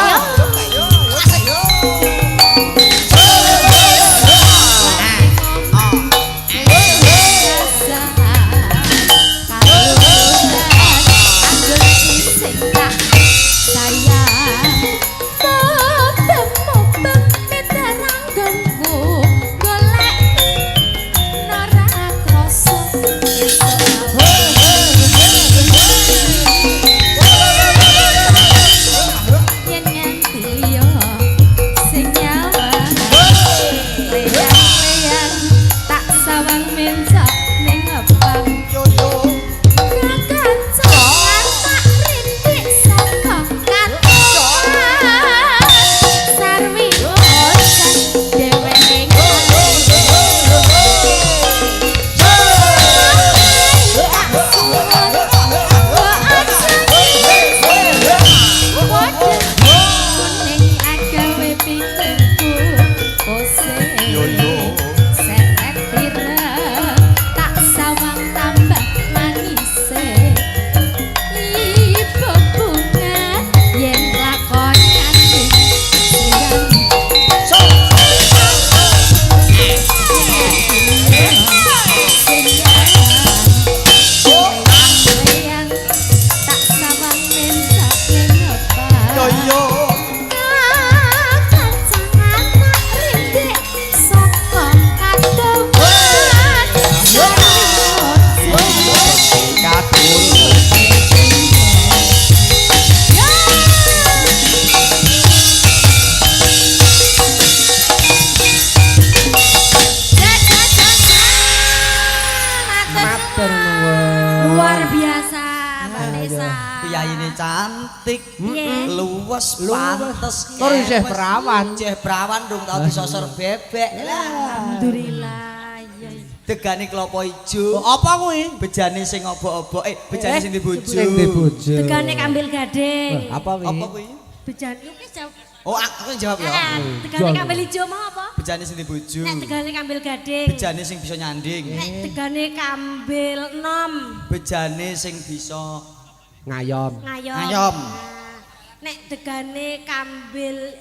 Cantik, luwes, pantes, kok isih perawan. Isih perawan dong tau disosor bebek. Alhamdulillah. Iya. Degane klopo ijo. Apa kuwi? Bejane sing obok-obok, bejane sing dibojo. Sing dibojo. Tegane kambil gading. Apa kuwi? Apa kuwi? Bejane wis jawab. Oh, aku yang jawab ya. Tegane kambil ijo mau apa? Bejane sing dibojo. Nek tegane kambil gading. Bejane sing bisa nyanding. Nek tegane kambil enom. Bejane sing bisa ngayom. ngayom. Nek tegane kambil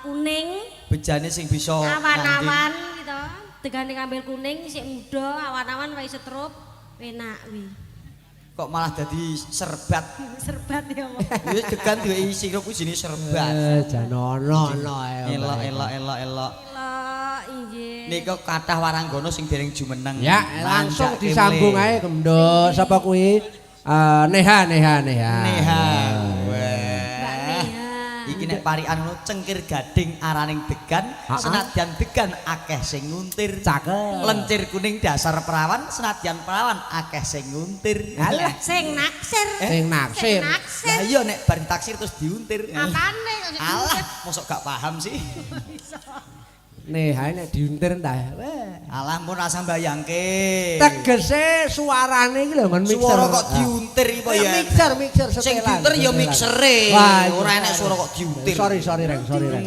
kuning. Bejane sing bisa awan-awan gitu. Tegane kambil kuning sik muda, awan-awan wae setrup, enak wi. Kok malah dadi serbat. Serbat ya apa? Wis degan duwe sirup kuwi jenenge serbat. Jan ono Elok. Elok inggih. Nika kathah waranggana sing dereng jumeneng. Ya, langsung disambung ae Gemdo. Sapa kuwi? Neha. Neha. Mbak Iki nek parikan ngono cengkir gading araning degan, senadyan degan akeh sing nguntir. Cakep. Lencir kuning dasar perawan, senadyan perawan akeh sing nguntir. Alah, Sing naksir. sing naksir. Lah iya nek bar taksir terus diuntir. Apane? Alah, mosok gak paham sih. Neha nek diuntir entah. Alah mun rasa mbayangke. Tegese suarane iki lho ngon mixer. Suara kok diuntir iki po ya. Mixer Sing setelan. diuntir ya mixere. Wah, Ora enek suara kok diuntir. Sorry Reng.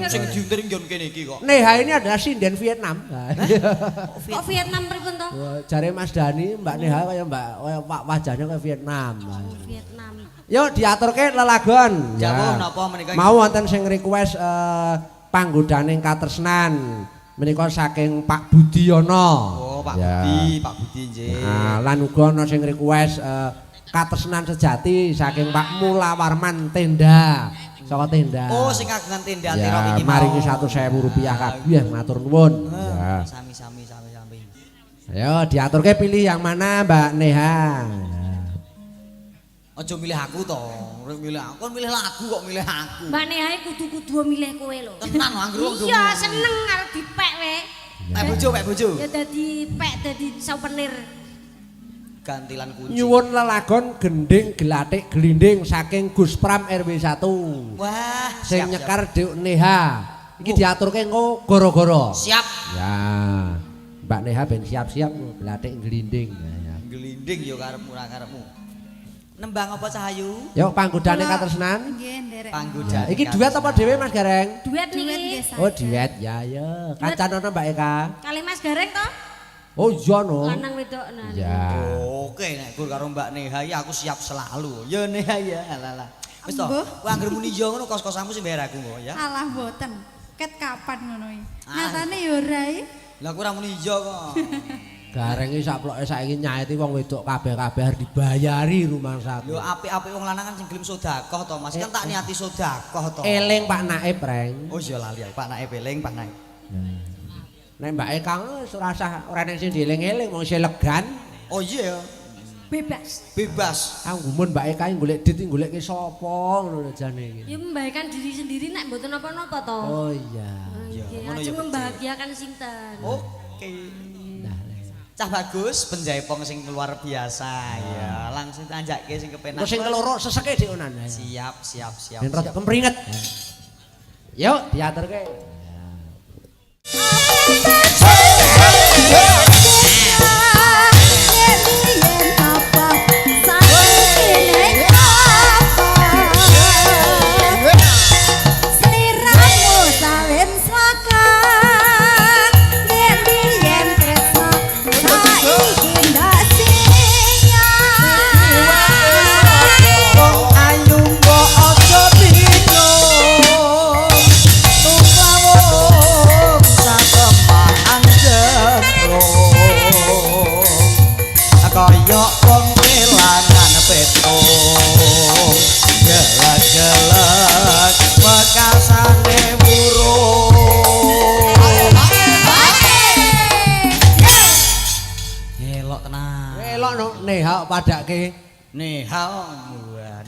Sing diuntir nggon kene iki kok. Neha ini adalah sinden Vietnam. Kok Vietnam pripun to? Jare Mas Dani, Mbak Neha kaya wajahnya kayak Vietnam. Vietnam. Yuk diaturke lelagon. Jawab napa menika? Mau wonten sing request panggodaning katresnan menika saking Pak Budiono. Oh, Pak Budi nggih. Nah, lan uga ana sing request katresnan sejati saking Pak Mula Warman Tenda. Saka Tenda. Oh, sing kagungan tenda ya, tira iki mau. maringi 100.000 rupiah kabeh matur nuwun. Ya. Sami-sami. Ayo diaturke pilih yang mana Mbak Neha. Aja milih aku to. Milih aku kan milih lagu kok milih aku. Mbak Neha kudu-kudu milih kowe lho. Tenan lho anggere wong Iya, seneng arep dipek we. Pek bojo. Ya dadi pek dadi souvenir. Gantilan kunci. Nyuwun lelagon gending gelatik gelinding saking Gus Pram RW 1. Wah, Sing siap, nyekar Dik Neha. Iki diaturke engko goro-goro. Siap. Ya. Mbak Neha ben siap-siap gelatik gelinding. Ya. Gelinding yo karepmu ora karepmu. Nembang apa Cahayu? Yuk panggodane katresnan. Nggih, nderek. Panggodan. Iki duet apa dhewe Mas Gareng? Duet Duet niki. nggih, Oh duet ya ya. Kancanono Mbak Eka. Kali Mas Gareng to? Oh iya no. Lanang wedok Ya. Oke, nek gur karo Mbak Neha ya aku siap selalu. Ya Neha ya, alah. Wis to. Mbuh. Kowe anggere muni iya ngono kos-kosanmu sing bayar aku mbok ya. Alah mboten. Ket kapan ngono iki? Ah. Nyatane ya ora iki. Lah kowe ora muni iya kok. Gareng iki saploke saiki nyaeti wong wedok kabeh-kabeh harus dibayari rumah Lho sakit. apik-apik wong lanang kan sing gelem sedekah to Mas. Kan tak niati sedekah to. Eling Pak Naib, Reng. Oh iya lali aku Pak Naik eling Pak Naik. Nek Mbak Eka wis ora usah ora nek sing dieling-eling wong isih legan. Oh iya ya. Bebas. Bebas. Anggumun Mbak Eka golek dit goleke sapa ngono lho jane iki. Ya membahagiakan diri sendiri nek mboten napa-napa to. Oh iya. Iya, Nggih, ngono ajeng ya, membahagiakan sinten. Oke. Nah, Cah bagus penjaipong sing luar biasa ya. Langsung tanjake sing kepenak. engko sing keloro seseke dik onan. Siap, siap, siap. Ben rada siap. kempringet. Yuk diaturke. Ayo mbok aja bingung. Tumpawung satemah jero. Kaya wong kelangan petung. Gelek-gelek bekasane burung. Elok tenan. Elok no neha padake. Neha,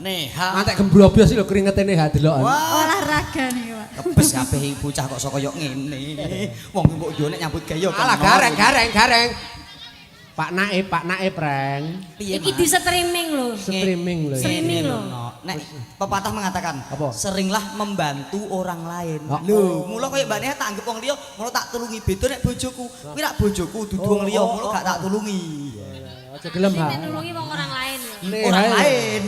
neha. Antek gemblobos lho keringete neha delok. Olahraga nih, Pak. Kebes kabeh bocah kok sok koyo ngene. Wong mbok yo nek nyambut gawe yo. Alah gareng. Pak Naib Reng. Iki di streaming lho. Streaming lho. Streaming lho. Nek pepatah mengatakan, Apa? seringlah membantu orang lain. Oh. Lho, mula koyo mbak Neha tak anggap wong liya, mula tak tulungi. Beda nek bojoku. Kuwi rak bojoku dudu wong liya, mula gak tak tulungi. Aja gelem ha. Nek nulungi wong orang lain lho. Orang lain.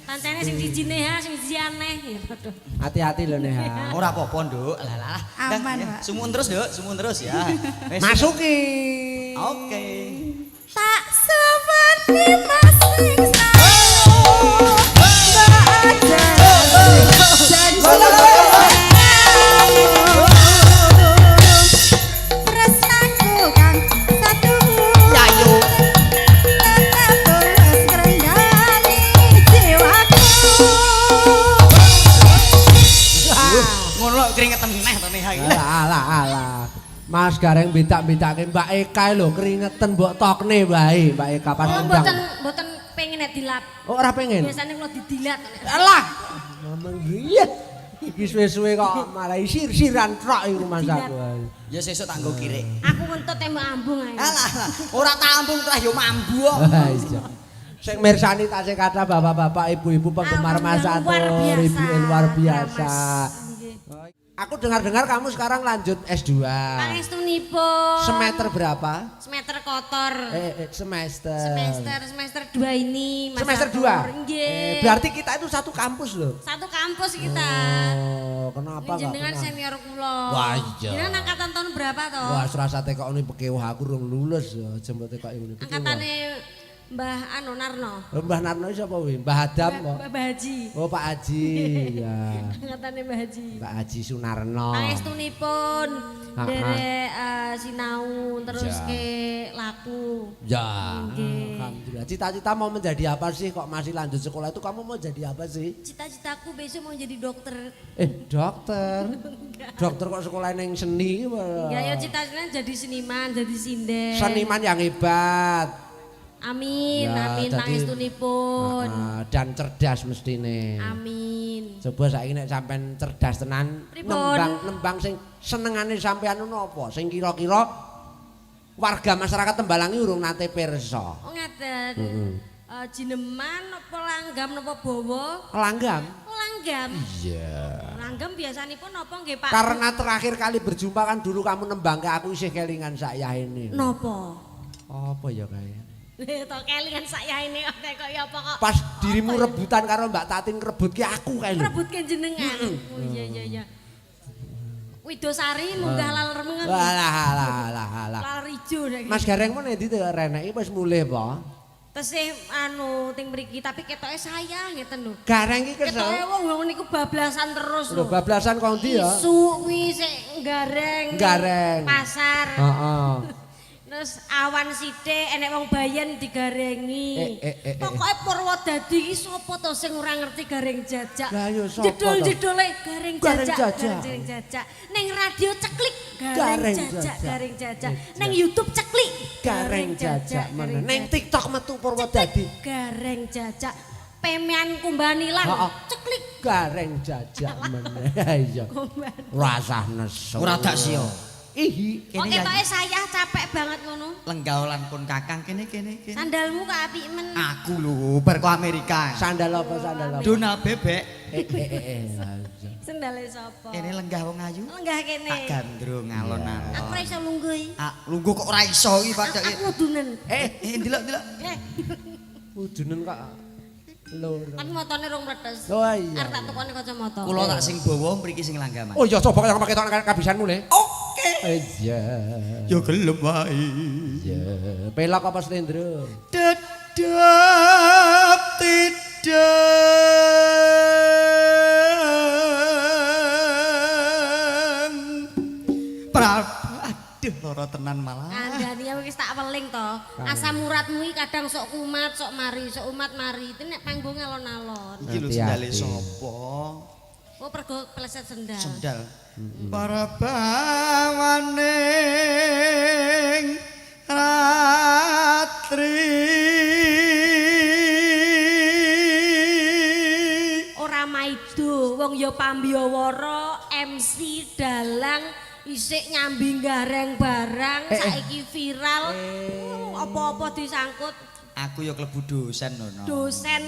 Pancene sing siji neha, sing siji aneh. Ya padha. Hati-hati lho neha. Ora apa-apa, Nduk. Lah. Aman, Ya, Pak. Sumun terus, Nduk. Sumun terus ya. Wes, Masuki. Oke. Tak seperti masing Ngono lho keringetan neh to Neha iki. Alah. Mas Gareng minta-mintake Mbak Eka lho keringetan mbok tokne wae Mbak Eka pas Oh, undang. mboten pengen nek dilap. Oh ora pengen. Biasane kalau didilat. Alah. Ngomong giat. Iki suwe-suwe kok malah sir-siran trok iku Mas aku. Ya sesuk tak nggo kirik. Aku ngentut tembak ambung ae. Alah, ora tambung terus yo mambu kok. Wah, iya. Sing mirsani tasih kata bapak-bapak, ibu-ibu penggemar Mas Atur, ibu luar biasa. Aku dengar-dengar kamu sekarang lanjut S2. Pangestunipun. Semester berapa? Semester kotor. Semester 2 ini Mas Semester Atur. 2? Nggih. Berarti kita itu satu kampus loh. Satu kampus kita. Oh, kenapa Ini jenengan kenal? senior kula. Wah, iya. Jenengan angkatan tahun berapa toh? Wah, serasa tekokne pekewah aku rung lulus ya, jembut tekok ngene. Angkatane Mbah Anu Narno. Mbah Narno sapa kuwi? Mbah Adam kok. Mbah Haji. Oh, Pak Haji. Ya. Angkatane Mbah Haji. Pak Haji Sunarno. Pangestunipun Ha-ha. derek sinau terus Ya. ke laku. Ya. Nggih. Alhamdulillah. Cita-cita mau menjadi apa sih kok masih lanjut sekolah itu kamu mau jadi apa sih? Cita-citaku besok mau jadi dokter. Dokter. Dokter kok sekolah yang seni? Ya cita-citanya jadi seniman, jadi sinden. Seniman yang hebat. Amin, Ya, amin jadi- pangestunipun. Dan cerdas mestine. Amin. Coba saiki nek sampean cerdas tenan, Pripun? nembang sing senengane sampean napa? Sing kira-kira warga masyarakat Tembalangi urung nate pirsa. Oh ngeten. Heeh. Jineman apa langgam napa bawa? Langgam? Oh langgam. Iya. Langgam biasanipun napa nggih Pak? Karena terakhir kali berjumpa kan dulu kamu nembang ke aku isih kelingan saya ini. Napa? Apa ya kayak? Tok kelingan saya ini kok ya apa kok. Pas dirimu rebutan karo Mbak Tatin ngerebutke aku kae lho. Rebutke jenengan. Oh iya. Widosari munggah lal remengen. Alah. Lal ijo nek. Mas Gareng meneh ndi to renek iki wis mulih apa? tesih anu ting mriki tapi ketoke sayang ngeten lho. Gareng iki kesel. Ketoke wong niku bablasan terus Lho bablasan kok ndi ya? Isu kuwi sik gareng. Gareng. Pasar. Heeh. Terus awan sithik enek wong bayen digarengi. Pokoke Purwodadi iki sapa to sing ora ngerti gareng jajak. Lah yo sapa to? Jedul-jedule gareng Gareng jajak. jajak. Gareng jajak. Ning radio ceklik Gareng gareng jajak, jajak. gareng jajak. Ning YouTube ceklik Gareng jajak meneh. Ning TikTok metu Purwodadi. gareng jajak. Pemean kumbanilan Heeh. ceklik Gareng jajak meneh. Iya. kumbani. Rasah nesu. Ora dak sio. Ihi. Kok ketoke saya capek banget ngono. Lenggaulan pun kakang kene. Sandalmu kok apik men. Aku lho bar kok Amerika. Sandal apa sandal apa? Donal bebek. Sandale sapa? Kene lenggah wong ayu. Lenggah kene. Tak gandrung alon-alon. Aku ora iso lungguh iki. Lungguh kok ora iso iki padha. Aku udunen. Ndelok. Eh, Udunen kok lur. kan motone rong mletes. Oh iya. Arep tak tukone kacamata. Kula tak sing bawa mriki sing langgaman. Oh iya coba yang pakai tangan kabisanmu le. Oke. Iya. Yo gelem wae. Iya. Pelak apa slendro? Dedap tidang. Aduh lara tenan malah. Kandhani aku wis tak weling to. Asam uratmu iki kadang sok kumat, sok mari, sok umat mari. Itu nek panggung alon-alon. Iki lho sendale sapa? Oh pergo pleset sendal. Sendal. Para bawaning ratri. Ora maido, wong ya pambiyawara, MC dalang isik nyambi gareng barang saiki viral. Apa-apa disangkut Aku ya klebu dosen ngono. dosen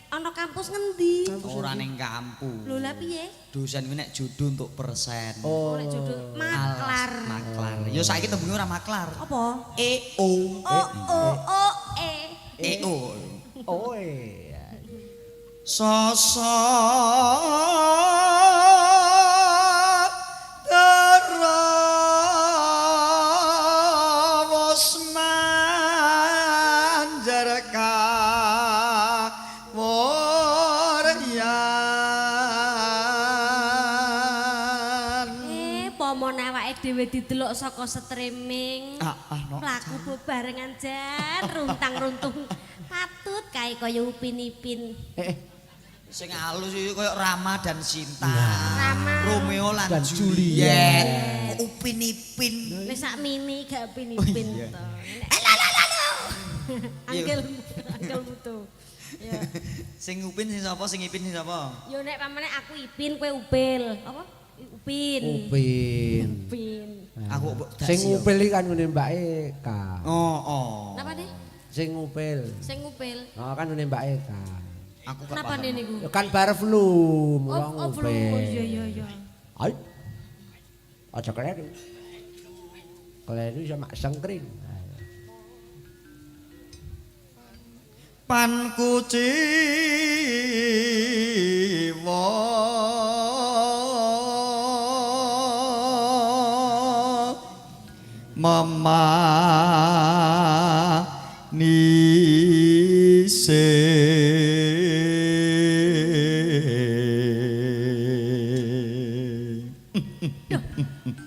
ana kampus ngendi? Ora ning kampus. Lho lah piye? Dosen kuwi nek jodoh untuk persen. Oh. Oleh jodoh maklar. Maklar. Ya saiki tembunge ora maklar. Apa? EO. EO. Oh iya. Sosok terus manjarka Pomon awake dhewe didelok saka streaming. No. Laku bebarengan jan runtang-runtung. Patut kae kaya Upin-Ipin. Sing halus iki koyo Rama dan Sinta. Rama. Romeo lan Dan Juliet. Kok Upin-Ipin. Wis sak mini gak Upin-Ipin to. Anggelmu to. Ya. Sing Upin sing sapa, sing Ipin sing sapa? Yo nek pamane aku Ipin kowe Upil. Apa? Upin. Upin. Upin. Aku mbok Sing ngupil iki kan ngene Mbak Eka. Oh. Napa nih? Sing ngupil. Sing Upil. Oh kan ngene Mbak Eka. Aku gak Kenapa paham. nih niku? Ya kan bar flu, mula Oh, ngupil. iya. Ay. Aja kleru. Kleru sama sengkring. Pan kuciwa memanise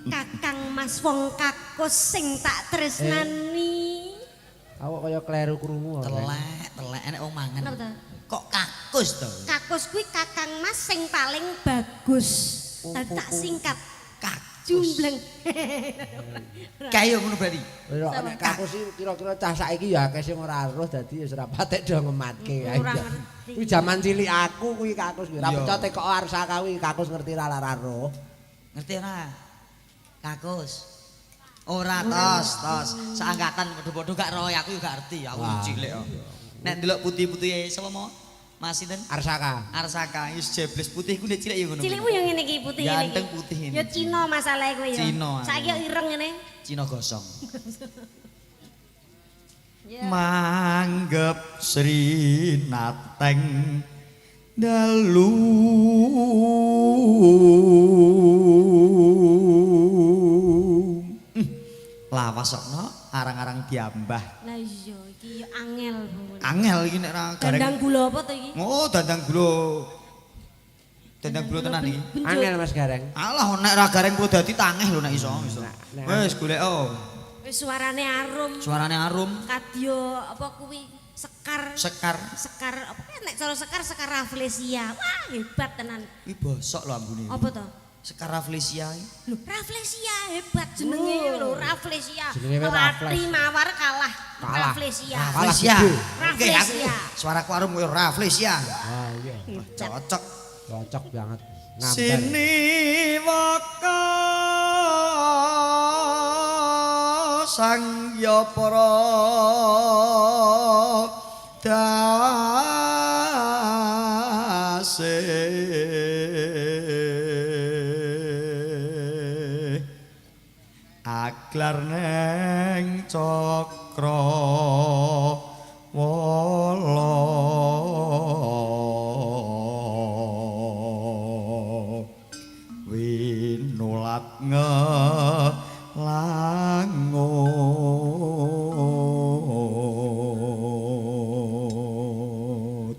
Kakang Mas wong kakus sing tak tresnani. Awak kaya kleru krungu. telek enek wong mangan. Kenapa ta? Kok kakus to? Kakus kuwi Kakang Mas sing paling bagus. Tak singkat Kakus. jumbleng. Kayak ngono berarti. Ora nek kakus iki kira-kira cah saiki ya akeh sing ora aruh dadi wis ora patek do ngematke ae. Ora ngerti. Kuwi jaman cilik aku kuwi kakus kuwi. Ora Iya. percaya teko Arsaka kuwi kakus ngerti ora aruh. Ngerti ora? Kakus. Ora tos. Seangkatan padha-padha gak roh aku yo gak ngerti. Aku Wah. cilik kok. Nek ndelok putih-putih sapa mau? Mas sinten? Arsaka. Arsaka, wis jebles putih ku nek cilik ya ngono. Cilikmu yang ngene iki putih ngene iki. Ganteng putih ini. Ya Cina masalahe kowe ya. Cina. Saiki yo ireng ngene. Cina gosong. Ya. Manggep Sri Nateng dalu lawas sokno arang-arang diambah. Lah iya iki yo angel. Angel iki nek ra gareng. Dandang gula apa to iki? Oh, dandang gula. Dandang gula tenan iki. Angel Mas Gareng. Alah nek ra gareng kudu dadi tangeh lho nek iso. Wis golek Wis suarane arum. Suarane arum. Kadya apa kuwi? Sekar. Sekar Apa nek cara sekar Rafflesia. Wah, hebat tenan. iki bosok lho ambune. Apa to? Sekar Rafflesia. Lho, Rafflesia hebat jenenge lho, Rafflesia. Jenenge Melati mawar kalah. Rafflesia. Rafflesia. Oke, aku Rafflesia. suaraku arum koyo Rafflesia. Ah iya. Cocok. Cocok banget. Ngambar. Sini waka sang ya para dasih aglar neng cakra wala winulat ngelangut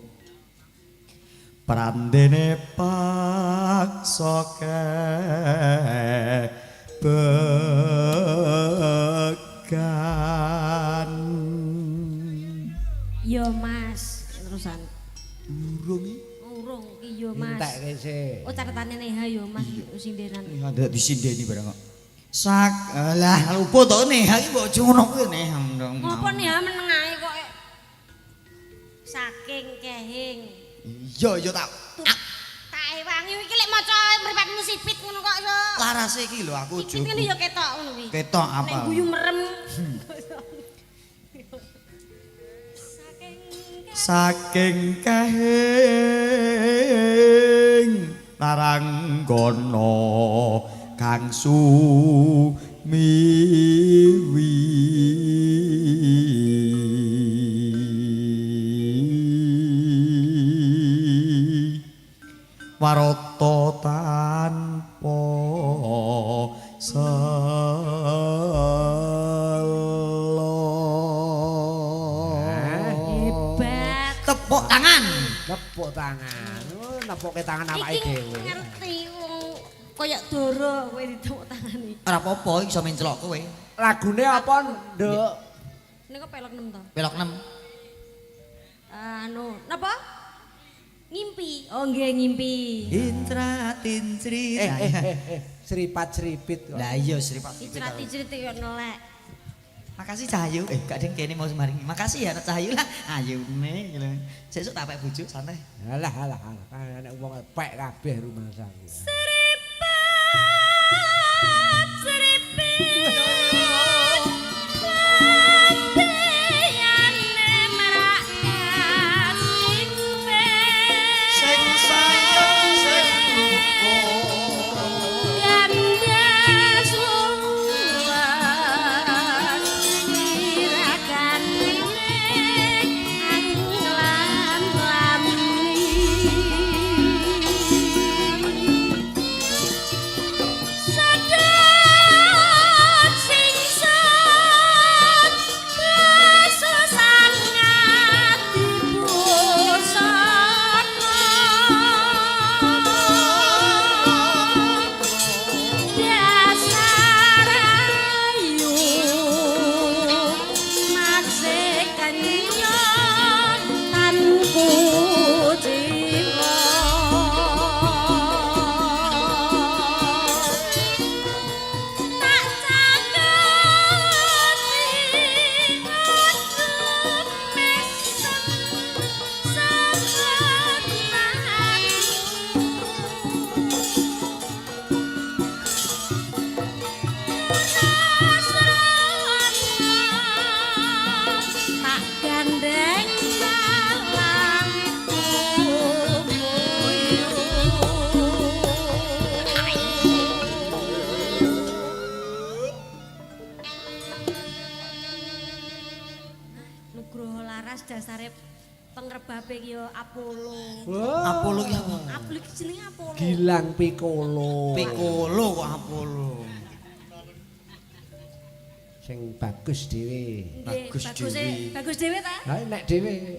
prandene paksa began Yo Mas, terusan. burung Urung iki yo Mas. Entek kese. Oh catetane Neha yo Mas, sindenan. ada disindeni barang kok sak lah lupa to Neha iki mbok jono kuwi Neha Ngopo Neha meneng ae kok saking kehing. iya tak Tak ewangi iki lek maca mripatmu sipit ngono kok yo. larase iki lho aku Sipit ngene yo ketok ngono kuwi. ketok Nek apa guyu merem. saking kahing naranggono kang sumiwi warata tanpa Hebat. tepuk tangan Nepuk tangan. Oh, nepuke tangan awake Iki dhewe. ngerti wong koyo doro kowe ditepuk tangani. ora apa-apa iso mencelok kowe Lagune apa, Nduk? Niku pelok 6 to. belok 6 Anu, napa? Ngimpi. Oh, nggih ngimpi. Intra tincri Seripat-seripit kok. lah iya Sri Pak Icrat-icrit yo nelek. makasih Cahayu gak deng kene mau semaring makasih ya Cahayu lah ayune gitu sesuk tak pek bojo santai Alah. Kan nek wong pek kabeh rumah saku. sing sayang sing lupa dasare pengrebabe ki ya Apollo. Apollo ki apa? Apollo ki jenenge Apollo. Gilang Piccolo. Piccolo kok Apollo. Sing bagus dhewe. Bagus dhewe ta? Ha nek dhewe.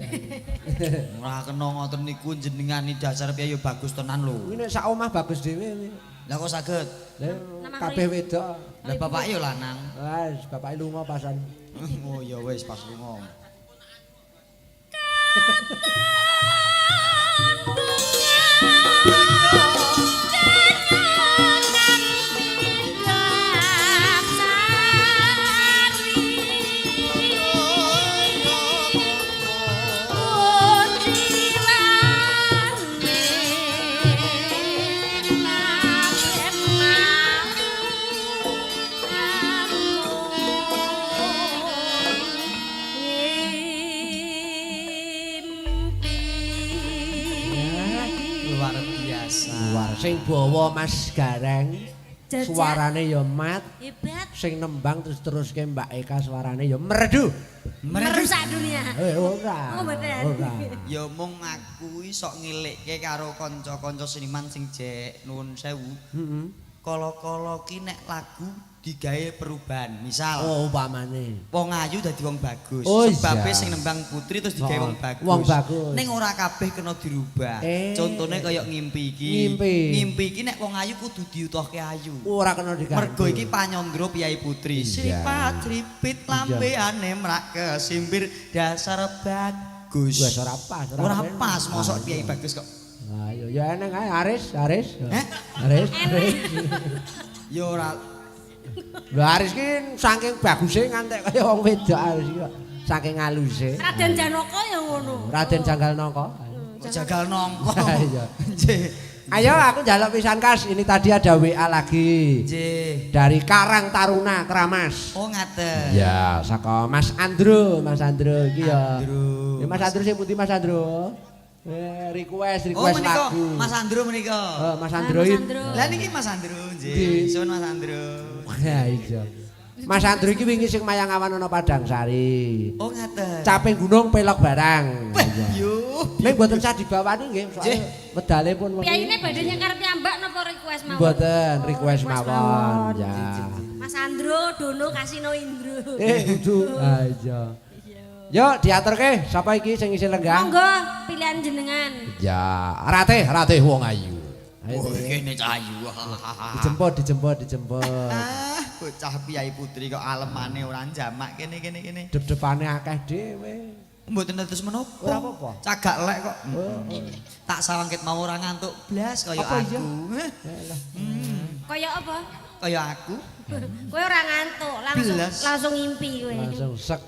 Ora kena ngoten niku jenengan dasar piye ya bagus tenan lho. Kuwi nek sak omah bagus dhewe. Lah kok saged? Kabeh wedok. Lah bapak ya lanang. Wes bapake lunga pasan. Oh ya wis pas lunga. Luar biasa. Luar sing bawa Mas Gareng. Jajak. Suarane ya mat. Hebat. Sing nembang terus-teruske Mbak Eka suarane ya merdu. Merusak dunia. Ora. Oh, mboten. Ora. Ya mung aku sok ngilikke karo kanca-kanca seniman sing jek nuwun sewu. Heeh. Kala-kala ki nek lagu digawe perubahan. Misal Oh umpamane. wong ayu dadi wong bagus. Oh, Sebabe iya. sing nembang putri terus digawe wong bagus. Wong bagus. Ning ora kabeh kena dirubah. Contone kaya ngimpi iki. Ngimpi. Ngimpi iki nek wong ayu kudu diutuhke ayu. Ora kena diganti. Mergo iki panyandra piyai putri. Sripat tripit lambeane mrak kesimpir dasar bagus. Wes ora pas. Ora pas mosok piyai bagus kok. Ayo ya eneng ae Aris. Aris. Enak. Ya ora Lho Aris ki saking baguse ngantek kaya wong wedok Aris ki. Saking aluse. Raden Janaka ya ngono. Raden Janggal Nongko. jagal nongko. Iya. Nggih. Ayo aku njaluk pisan Kas. Ini tadi ada WA lagi. Nggih. Dari Karang Taruna Kramas. Oh ngaten. Ya, saka Mas Andro, Mas Andro iki ya. Andro. Ya Mas Andro sing pundi Mas Andro? Request Oh menika lagu. Mas Andro menika. Mas Android. Lah niki Mas Andro Di. nggih. Suwun Mas Andro. Ya iya. Mas Andro iki wingi sing mayang awan ana Padang Sari. Oh ngaten. Caping gunung pelok barang. Yo. Ning mboten sah dibawani nggih, soalnya medale pun Piyayine badhe nyekar piyambak napa request mawon? mboten request mawon. Ya. Mas Andro, Dono, Kasino Indro. Kudu. Ah iya. Yo diaturke sapa iki sing isi lenggah? Monggo pilihan jenengan. Ya, Rate wong ayu. Ayo. Oh kene cahayu. Dijemput. Ah, bocah piyai putri kok alemane ora jamak kene. Dep-depane akeh dhewe. Mboten terus menapa? Ora apa-apa. Cagak lek kok. Tak sawangket mau ora ngantuk blas kaya Apa iya? aku. Kaya apa? Kaya aku. Kowe ora ngantuk, Belas. langsung ngimpi kowe. Langsung sek.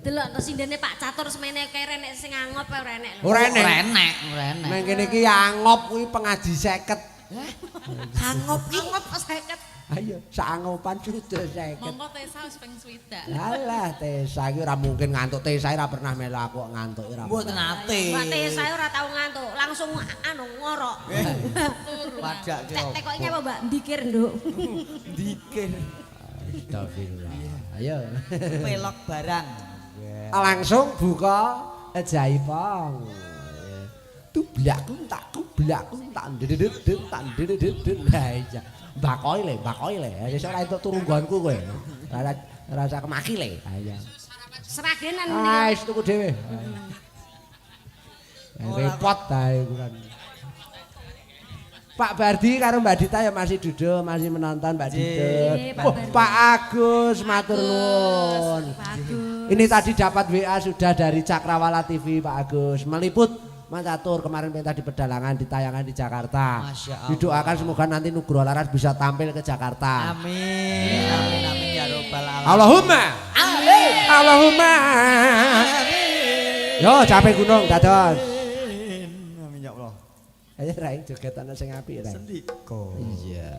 Delok to sindene Pak Catur semene kere nek sing angop ora enek lho. Ora enek. Ora enek. Nang kene iki angop kuwi pengaji 50. Angop 50. Ayo, saangopan sudah 50. Monggo Tesa wis ping 20. Alah, Tesa iki ora mungkin ngantuk. Tesa ora pernah melu aku ngantuk ora. Mboten ate. Mbak Tesa ora tau ngantuk, langsung anu ngorok. Wadak ki opo? Tekoknya apa Mbak? Dikir, Nduk. Dikir. Astagfirullah. Ayo. Pelok barang. Langsung buka ajaibang. Tublakku tak dedet. Lah iya. Bakoi le. Wis ora entuk turunggonku kowe. Rasa kemaki le. Ha iya. Seragenan Ah, wis tuku dhewe. Repot ta ukuran. Pak Bardi karo Mbak Dita ya masih duduk, masih menonton Mbak Dita. Oh, Pak Agus matur nuwun. Ini tadi dapat WA sudah dari Cakrawala TV Pak Agus meliput Mancatur kemarin minta di pedalangan di tayangan di Jakarta. Masya Allah. Didoakan semoga nanti Nugroho Laras bisa tampil ke Jakarta. Amin ya robbal alamin. Allahumma. Amin. Allahumma. Yo capek gunung dados. Amin ya Allah. Ayo Rai joget ana sing apik Rai. Sendiko. Iya.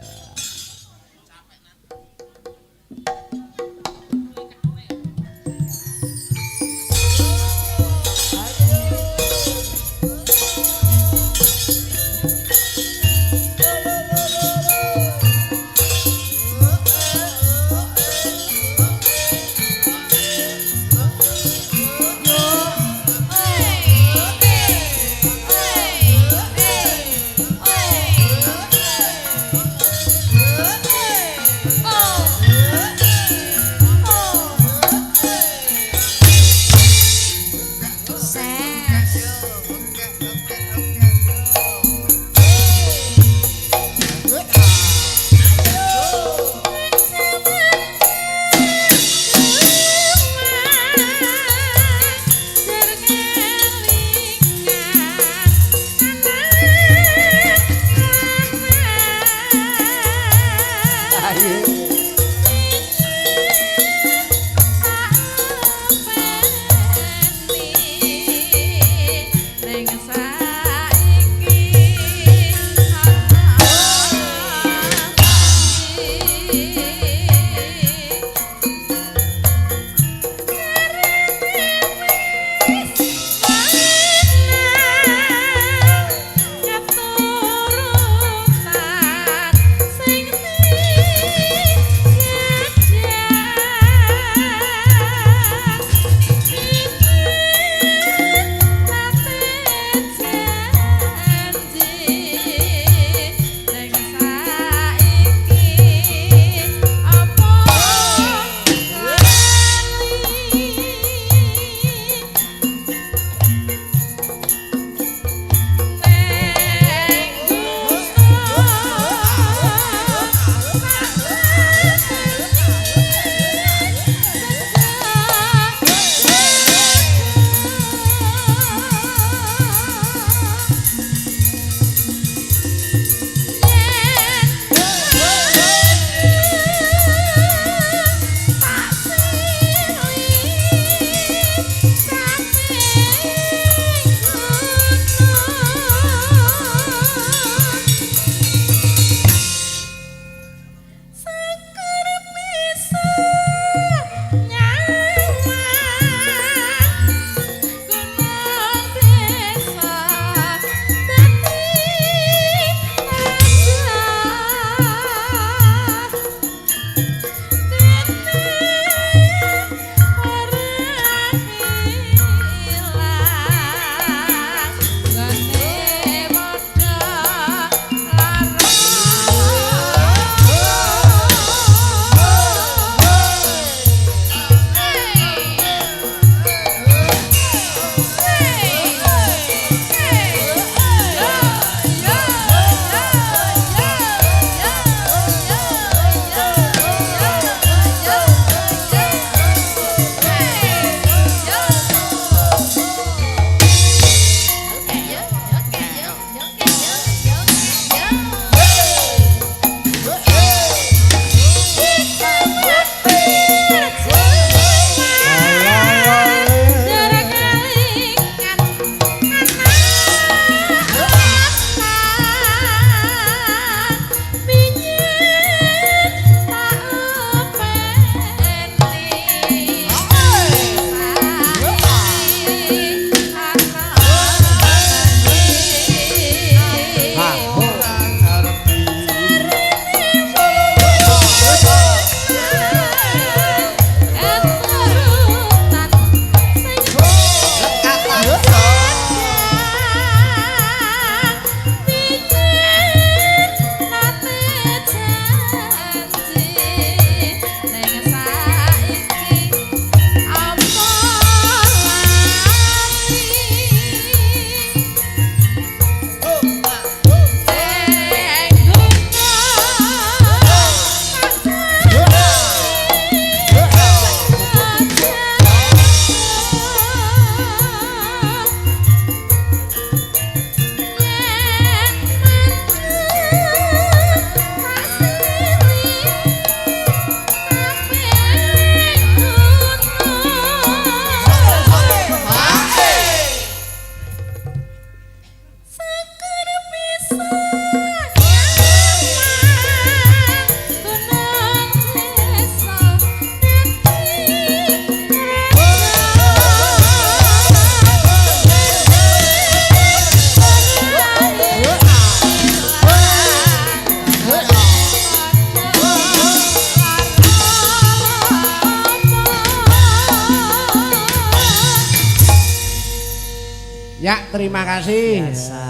terima kasih. Biasa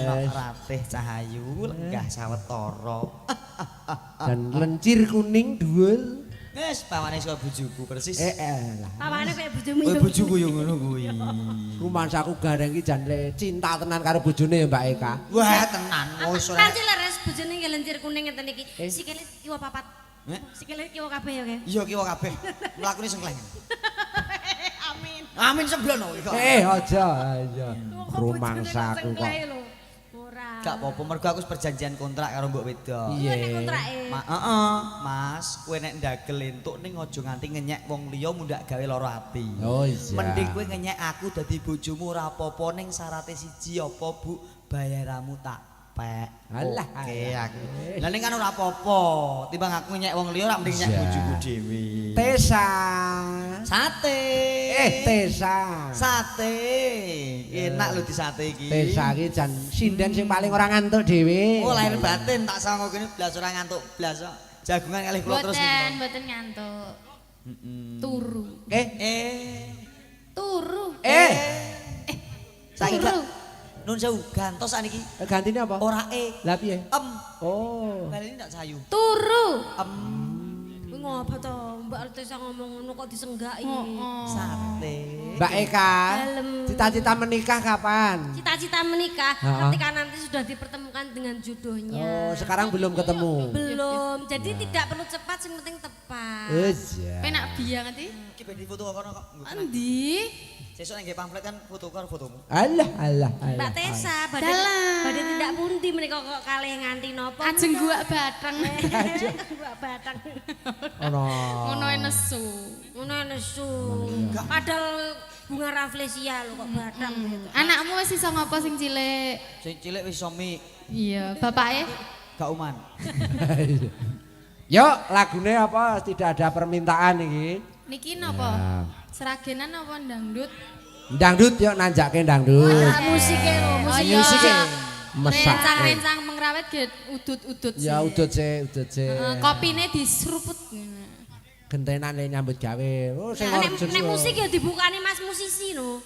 nok ratih cahayu lenggah sawetara. Dan lencir kuning dhuwur. Wis pawane saka bojoku persis. Lah. Pawane kaya bojomu. Oh bojoku yo ngono kuwi. Rumangsaku gareng iki jan cinta tenan karo bojone Mbak Eka. Wah tenan wis ora. Kanthi leres bojone nggih lencir kuning ngeten iki. Sikile kiwa papat. Sikile kiwa kabeh ya, Ge. Iya kiwa kabeh. Mlakune sengkleng. Amin. Amin sembrono iki kok. Aja aja. Rumangsaku kok. Ora. Gak apa-apa mergo aku wis perjanjian kontrak karo mbok wedok. Nek kontrake. Heeh, Mas, kowe nek ndagel entuk ning aja nganti ngenyek wong liya mundak gawe lara ati. Oh iya. Mending kowe ngenyek aku dadi bojomu ora apa-apa ning syarate siji apa Bu, bayaramu tak pek. Alah, oke aku. Lah ning kan ora apa-apa, timbang aku ngenyek wong liya ora mending nyek bojoku dhewe. Tesa. Sate. Tesa. Sate. Enak lho di sate iki. Tesa iki jan sinden sing paling ora ngantuk dhewe. Oh lahir batin tak sangka kene blas ora ngantuk blas kok. Jagungan kalih kula terus niku. Mboten ngantuk. Turu. Turu. Saiki gak nun sewu gantos saniki. Gantine apa? Ora Lah piye? Oh. Kali ini ndak sayu. Turu. Kuwi ngopo to? Mbak Tesa ngomong ngono kok disenggaki. Sate. Mbak Eka, Dalem. cita-cita menikah kapan? Cita-cita menikah ketika nanti sudah dipertemukan dengan jodohnya. Oh, sekarang belum ketemu. Belum. Jadi tidak perlu cepat, yang penting tepat. Iya. Penak biang ngerti? Iki ben difoto kono kok. Endi? Sesuk nek nggih pamflet kan foto karo fotomu. Alah. Mbak Tesa, badhe tidak pundi menika kok kalih nganti napa? Ajeng gua batang. Mbak Batang. Ono. Ngono nesu. Ngono nesu. Padahal bunga rafflesia lho kok Batang gitu. Anakmu wis iso ngopo sing cilik? Sing cilik wis iso mik, Iya, bapake gak uman. Yuk, lagune apa? Tidak ada permintaan iki. niki napa? Seragenan apa dangdut? Dangdut yuk nanjake dangdut. Musike lho, Oh musik. iya. Musike mesak. Rencang-rencang mengrawet get udut-udut sih. Ya udut sih. Kopine diseruput. Gentenane nyambut gawe. Oh sing Nek musik ya dibukani Mas musisi no.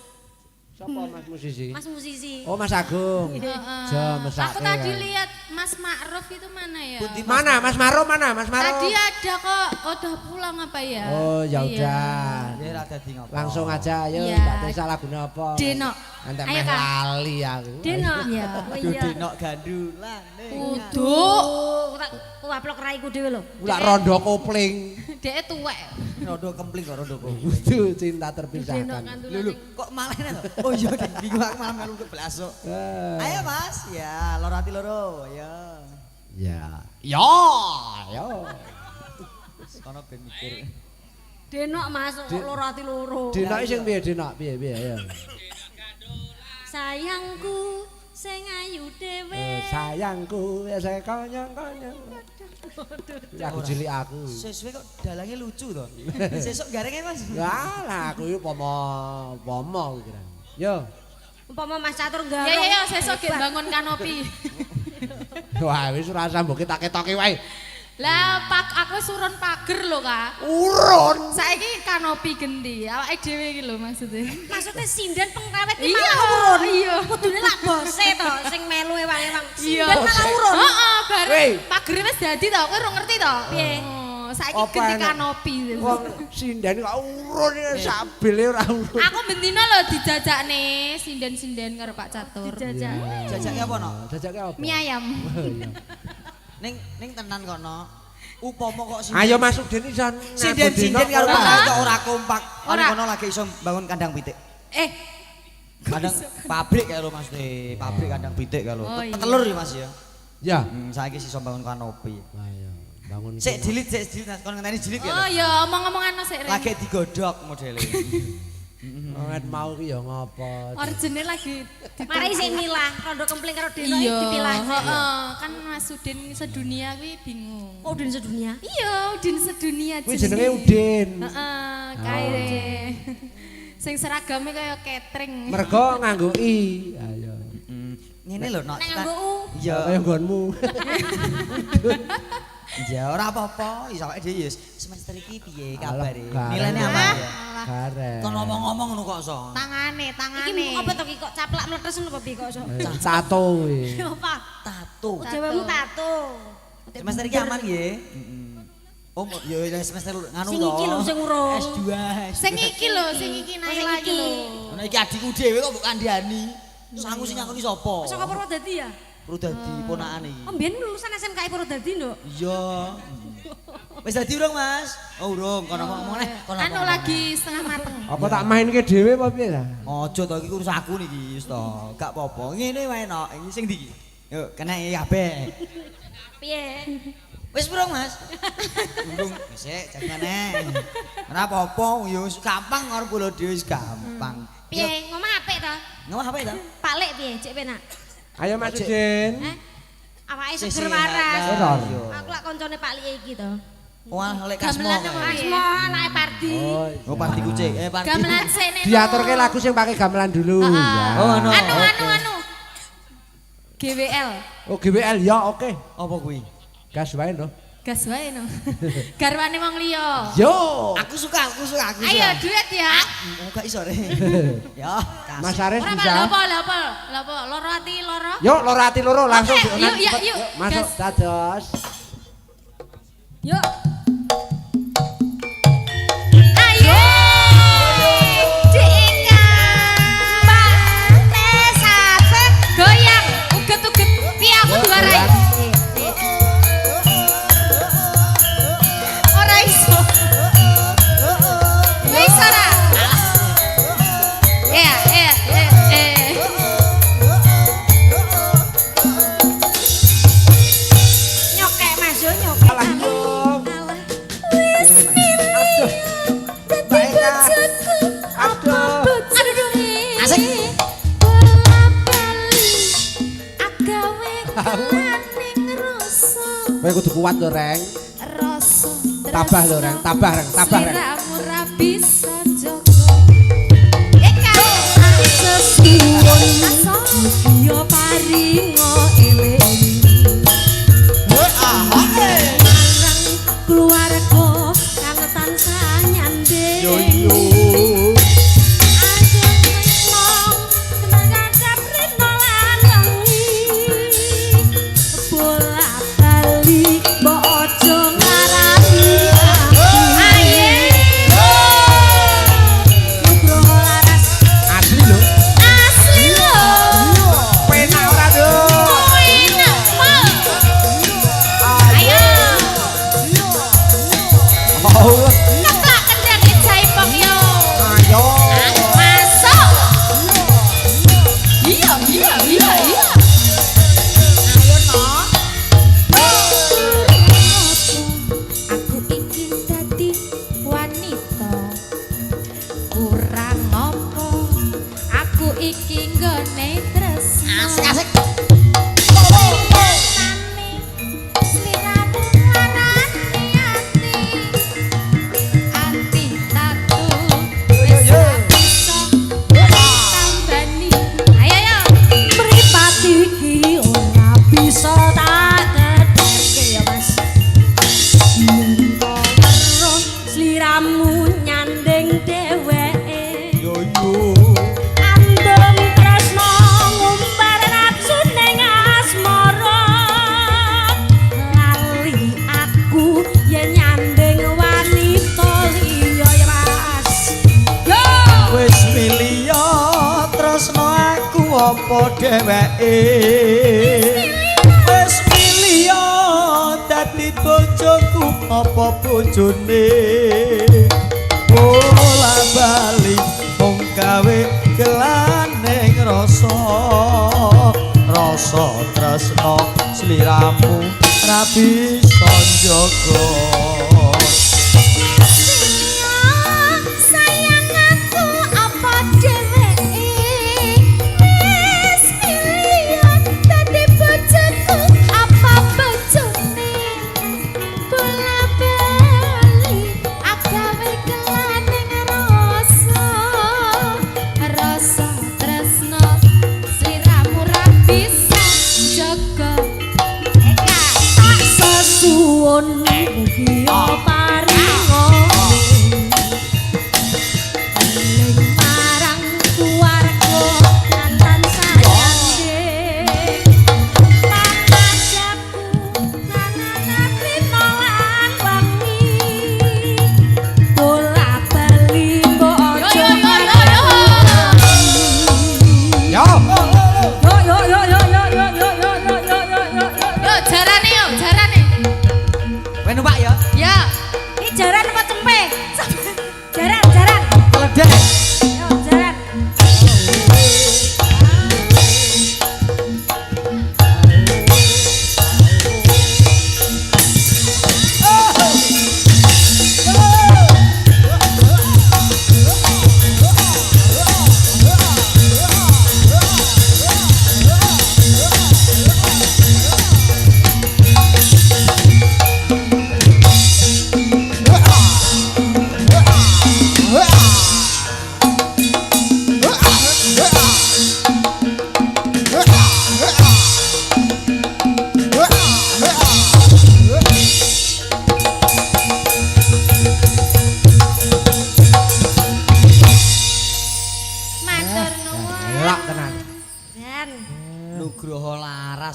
Sapa Mas musisi? Mas musisi. Oh Mas Agung. Jo mesake. Aku tadi lihat Mas Ma'ruf itu mana ya? Mana Mas Maro mana? Mas Maro. Tadi ada kok, udah pulang apa ya? Oh ya Iya. udah. Ya ora dadi ngopo. Langsung aja ayo Iya. Mbak Tesa lagune apa? Deno. Nanti Ayo, meh Kak. lali aku. Deno. Iya. Oh Duh iya. denok gandulan. Uduk. Ku aplok raiku dhewe lho. Ula rondo kopling. Dek tuwek. Rodo kempling kok rodo kok. Itu cinta Deno terpisahkan. kan Lho kok malah to? Oh iya ding bingung aku malam melu keblasok. Ayo Mas, ya loro ati loro, ya. Ya. Ya. Kono ben mikir. Denok Mas kok loro ati loro. Denok sing piye denok piye ya. Sayangku sing ayu dhewe. Sayangku ya saya konyong-konyong. Lagu cilik aku. Sesuai kok dalange lucu to. Sesuk garenge Mas. Lah aku iki pomo kira. Yo. Umpama Mas Catur garong. Ya sesuk ge bangun kanopi. Wah wis ora usah mbok tak ketoki wae. Lah aku surun pager lho, Kak. Urun. Saiki kanopi gendi, awake dhewe iki lho maksudnya. Maksudnya sinden pengrawet iki Iya, malah urun. iya. Kudune lak bose to sing melu ewang-ewang. Iya. Sinden malah urun. Heeh, Weh. bareng pagere wis dadi to, kowe ora ngerti to? Piye? Oh, saiki Apa ganti enak? kanopi. Wong sinden kok urun iki sabile ora urun. Aku bendina lho dijajakne sinden-sinden karo Pak Catur. Jajak. Jajake apa no? Jajake apa? Mie ayam. Ning tenan kono. Upama kok Ayo masuk den isan. sinden-sinden karo Pak kok ora kompak. Ora. Kono lagi iso bangun kandang pitik. Kandang pabrik ya lho Mas, pabrik kandang pitik ya lho. Oh, iya. Telur ya Mas ya. Ya. Saiki iso bangun kanopi. Ayo bangun. Sik jilid Mas, kon ngenteni jilid ya Oh lho. ya, omong-omongan sik Ren. Lagi digodhog modele. Wet mau ki ya ngopo? Origine lagi Mari sik milah rondo kempling karo Deno iya, dipilah. heeh, kan Mas Udin sedunia kuwi bingung. Oh Udin sedunia. Iya, Udin sedunia Kuwi jenenge Udin. Heeh, kae. Sing seragame kaya catering. Mergo nganggo i. Ayo. Ngene lho nok. Nek nganggo U. Iya. Kaya nggonmu. Ya ora apa-apa, iso awake dhewe ya semester iki piye kabare? Alah, Nilainya gareng. aman ya? Gareng. Kon ngomong-ngomong ngono kok so. Tangane. Iki apa to ki kok caplak meletes ngono apa piye kok sok? Tato kuwi. Apa? Tato. Jawamu tato. Semester iki aman nggih? Oh, yo semester nganu Sing iki lho sing urung. S2. Sing iki lho, sing iki naik lagi lho. Ana iki adikku dhewe kok mbok kandhani. Sangu sing ngakoni sapa? Saka Purwodadi ya? Purwodadi ponakan iki. Oh, mbiyen lulusan SMK Purwodadi, Nduk. Iya. Wis dadi urung, Mas? Oh, urung. Kono ngomong neh. Anu lagi setengah mateng. Apa tak mainke dhewe apa piye ta? Ojo to iki urus aku niki wis to. Gak apa-apa. Ngene wae no. Iki sing ndi iki? Yuk, kena kabeh. Piye? Wis urung, Mas? Urung. Sik, jagane. Ora apa-apa, ya wis gampang karo kula dhewe wis gampang. Piye? Ngomong apik to? Ngomong apa itu? Pak Lek piye? Cek penak. Ayo Mas Udin. Awake Sisi, seger waras. Error. Aku lak koncone Pak Lek iki to. Wah, lek kasmo. Gamelan kae. apa? Asmo anake Pardi. Oh, parti kucing. Parti. Gamelan sene. Diaturke lagu sing pakai gamelan dulu ya. Oh, no. Anu. GWL. Oh GWL ya oke. Apa kuwi? Gas wae no. Gas wae no. Garwane wong liya. Yo. Aku suka. Ayo duet ya. Enggak iso re. Ya, kasih. Mas Aris Ora bisa. apa? Loro ati loro. Yuk loro ati loro langsung Oke, yuk. Masuk Gas. dados. Yuk. Ayo. Diingkang. Bante sate goyang uget-uget. Piye aku diwarai? Ora iso. Wis ora. Nyokek Mas yo nyokek. Alah yo. Aduh. Asik. Kowe kudu kuat lho, Reng. Tabah lho, Reng. Tabah, Reng. Sliramu ra bisa jaga. Sesuwun yo paringo eling. Marang keluarga kang tansah nyanding. Yo. Asli lho. Penak ora, Duk. Oh. Ayo. Aku ingin dadi wanita. Kurang apa? Aku iki nggone tresno. Asik. Sliramu ngarani ati. Ati tatu wis gak bisa tambani. Ayo. Mripate iki ora bisa tak keterke ya Mas. Terus sliramu nyanding dheweke. Yo. Andem tresno ngumbar nafsu ning asmara. Lali aku yen nyanding wanita liya ya Mas. Yo. Wis milio tresno aku apa dheweke. Wis milio dadi bojoku apa bojone. Bola bali mung gawe gelaning rasa tresno sliramu ra bisa njaga. Sayang aku apa dheweke wis pilihan dadi bojoku apa bojone bola bali agawe gelaning rasa tresno sliramu ra bisa jaga. Tak sesuwun mugi paring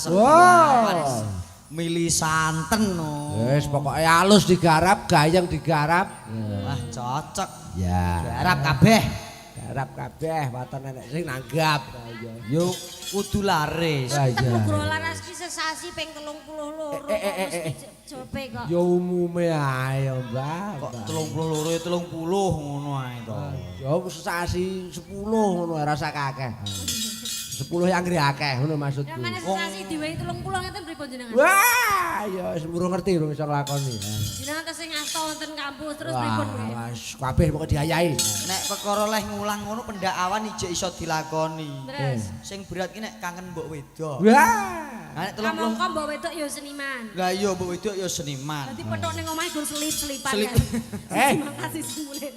Wow. Milih santen no. Wis pokoke halus digarap, gayeng digarap. Wah, cocok. Ya. Garap kabeh. Garap kabeh waton nenek sing nanggap. Yo kudu laris. Ah, iya. Nugroho laras ki sesasi ping 32. Jope kok. Ya umume ae ya, Mbak. Kok 32 ya 30 ngono ae to. Ya sesasi 10 ngono rasa akeh. 10 yang ngri akeh ngono maksudku. Ya mana sesasi diwehi 30 ngeten pripun jenengan? Wah, ya wis murung ngerti urung iso nglakoni. Jenengan tesih ngasta wonten kampus terus pripun kuwi? Wah, wis kabeh pokoke diayahi. Nek perkara leh ngulang ngono pendakawan ijek iso dilakoni. Terus Sing berat ki nek kangen mbok wedok. Wah. Nek kamu kok mbok wedok ya seniman. Lah iya mbok wedok ya seniman. Dadi petok ning omahe gur selip-selipan Selip. kan. Terima kasih semule.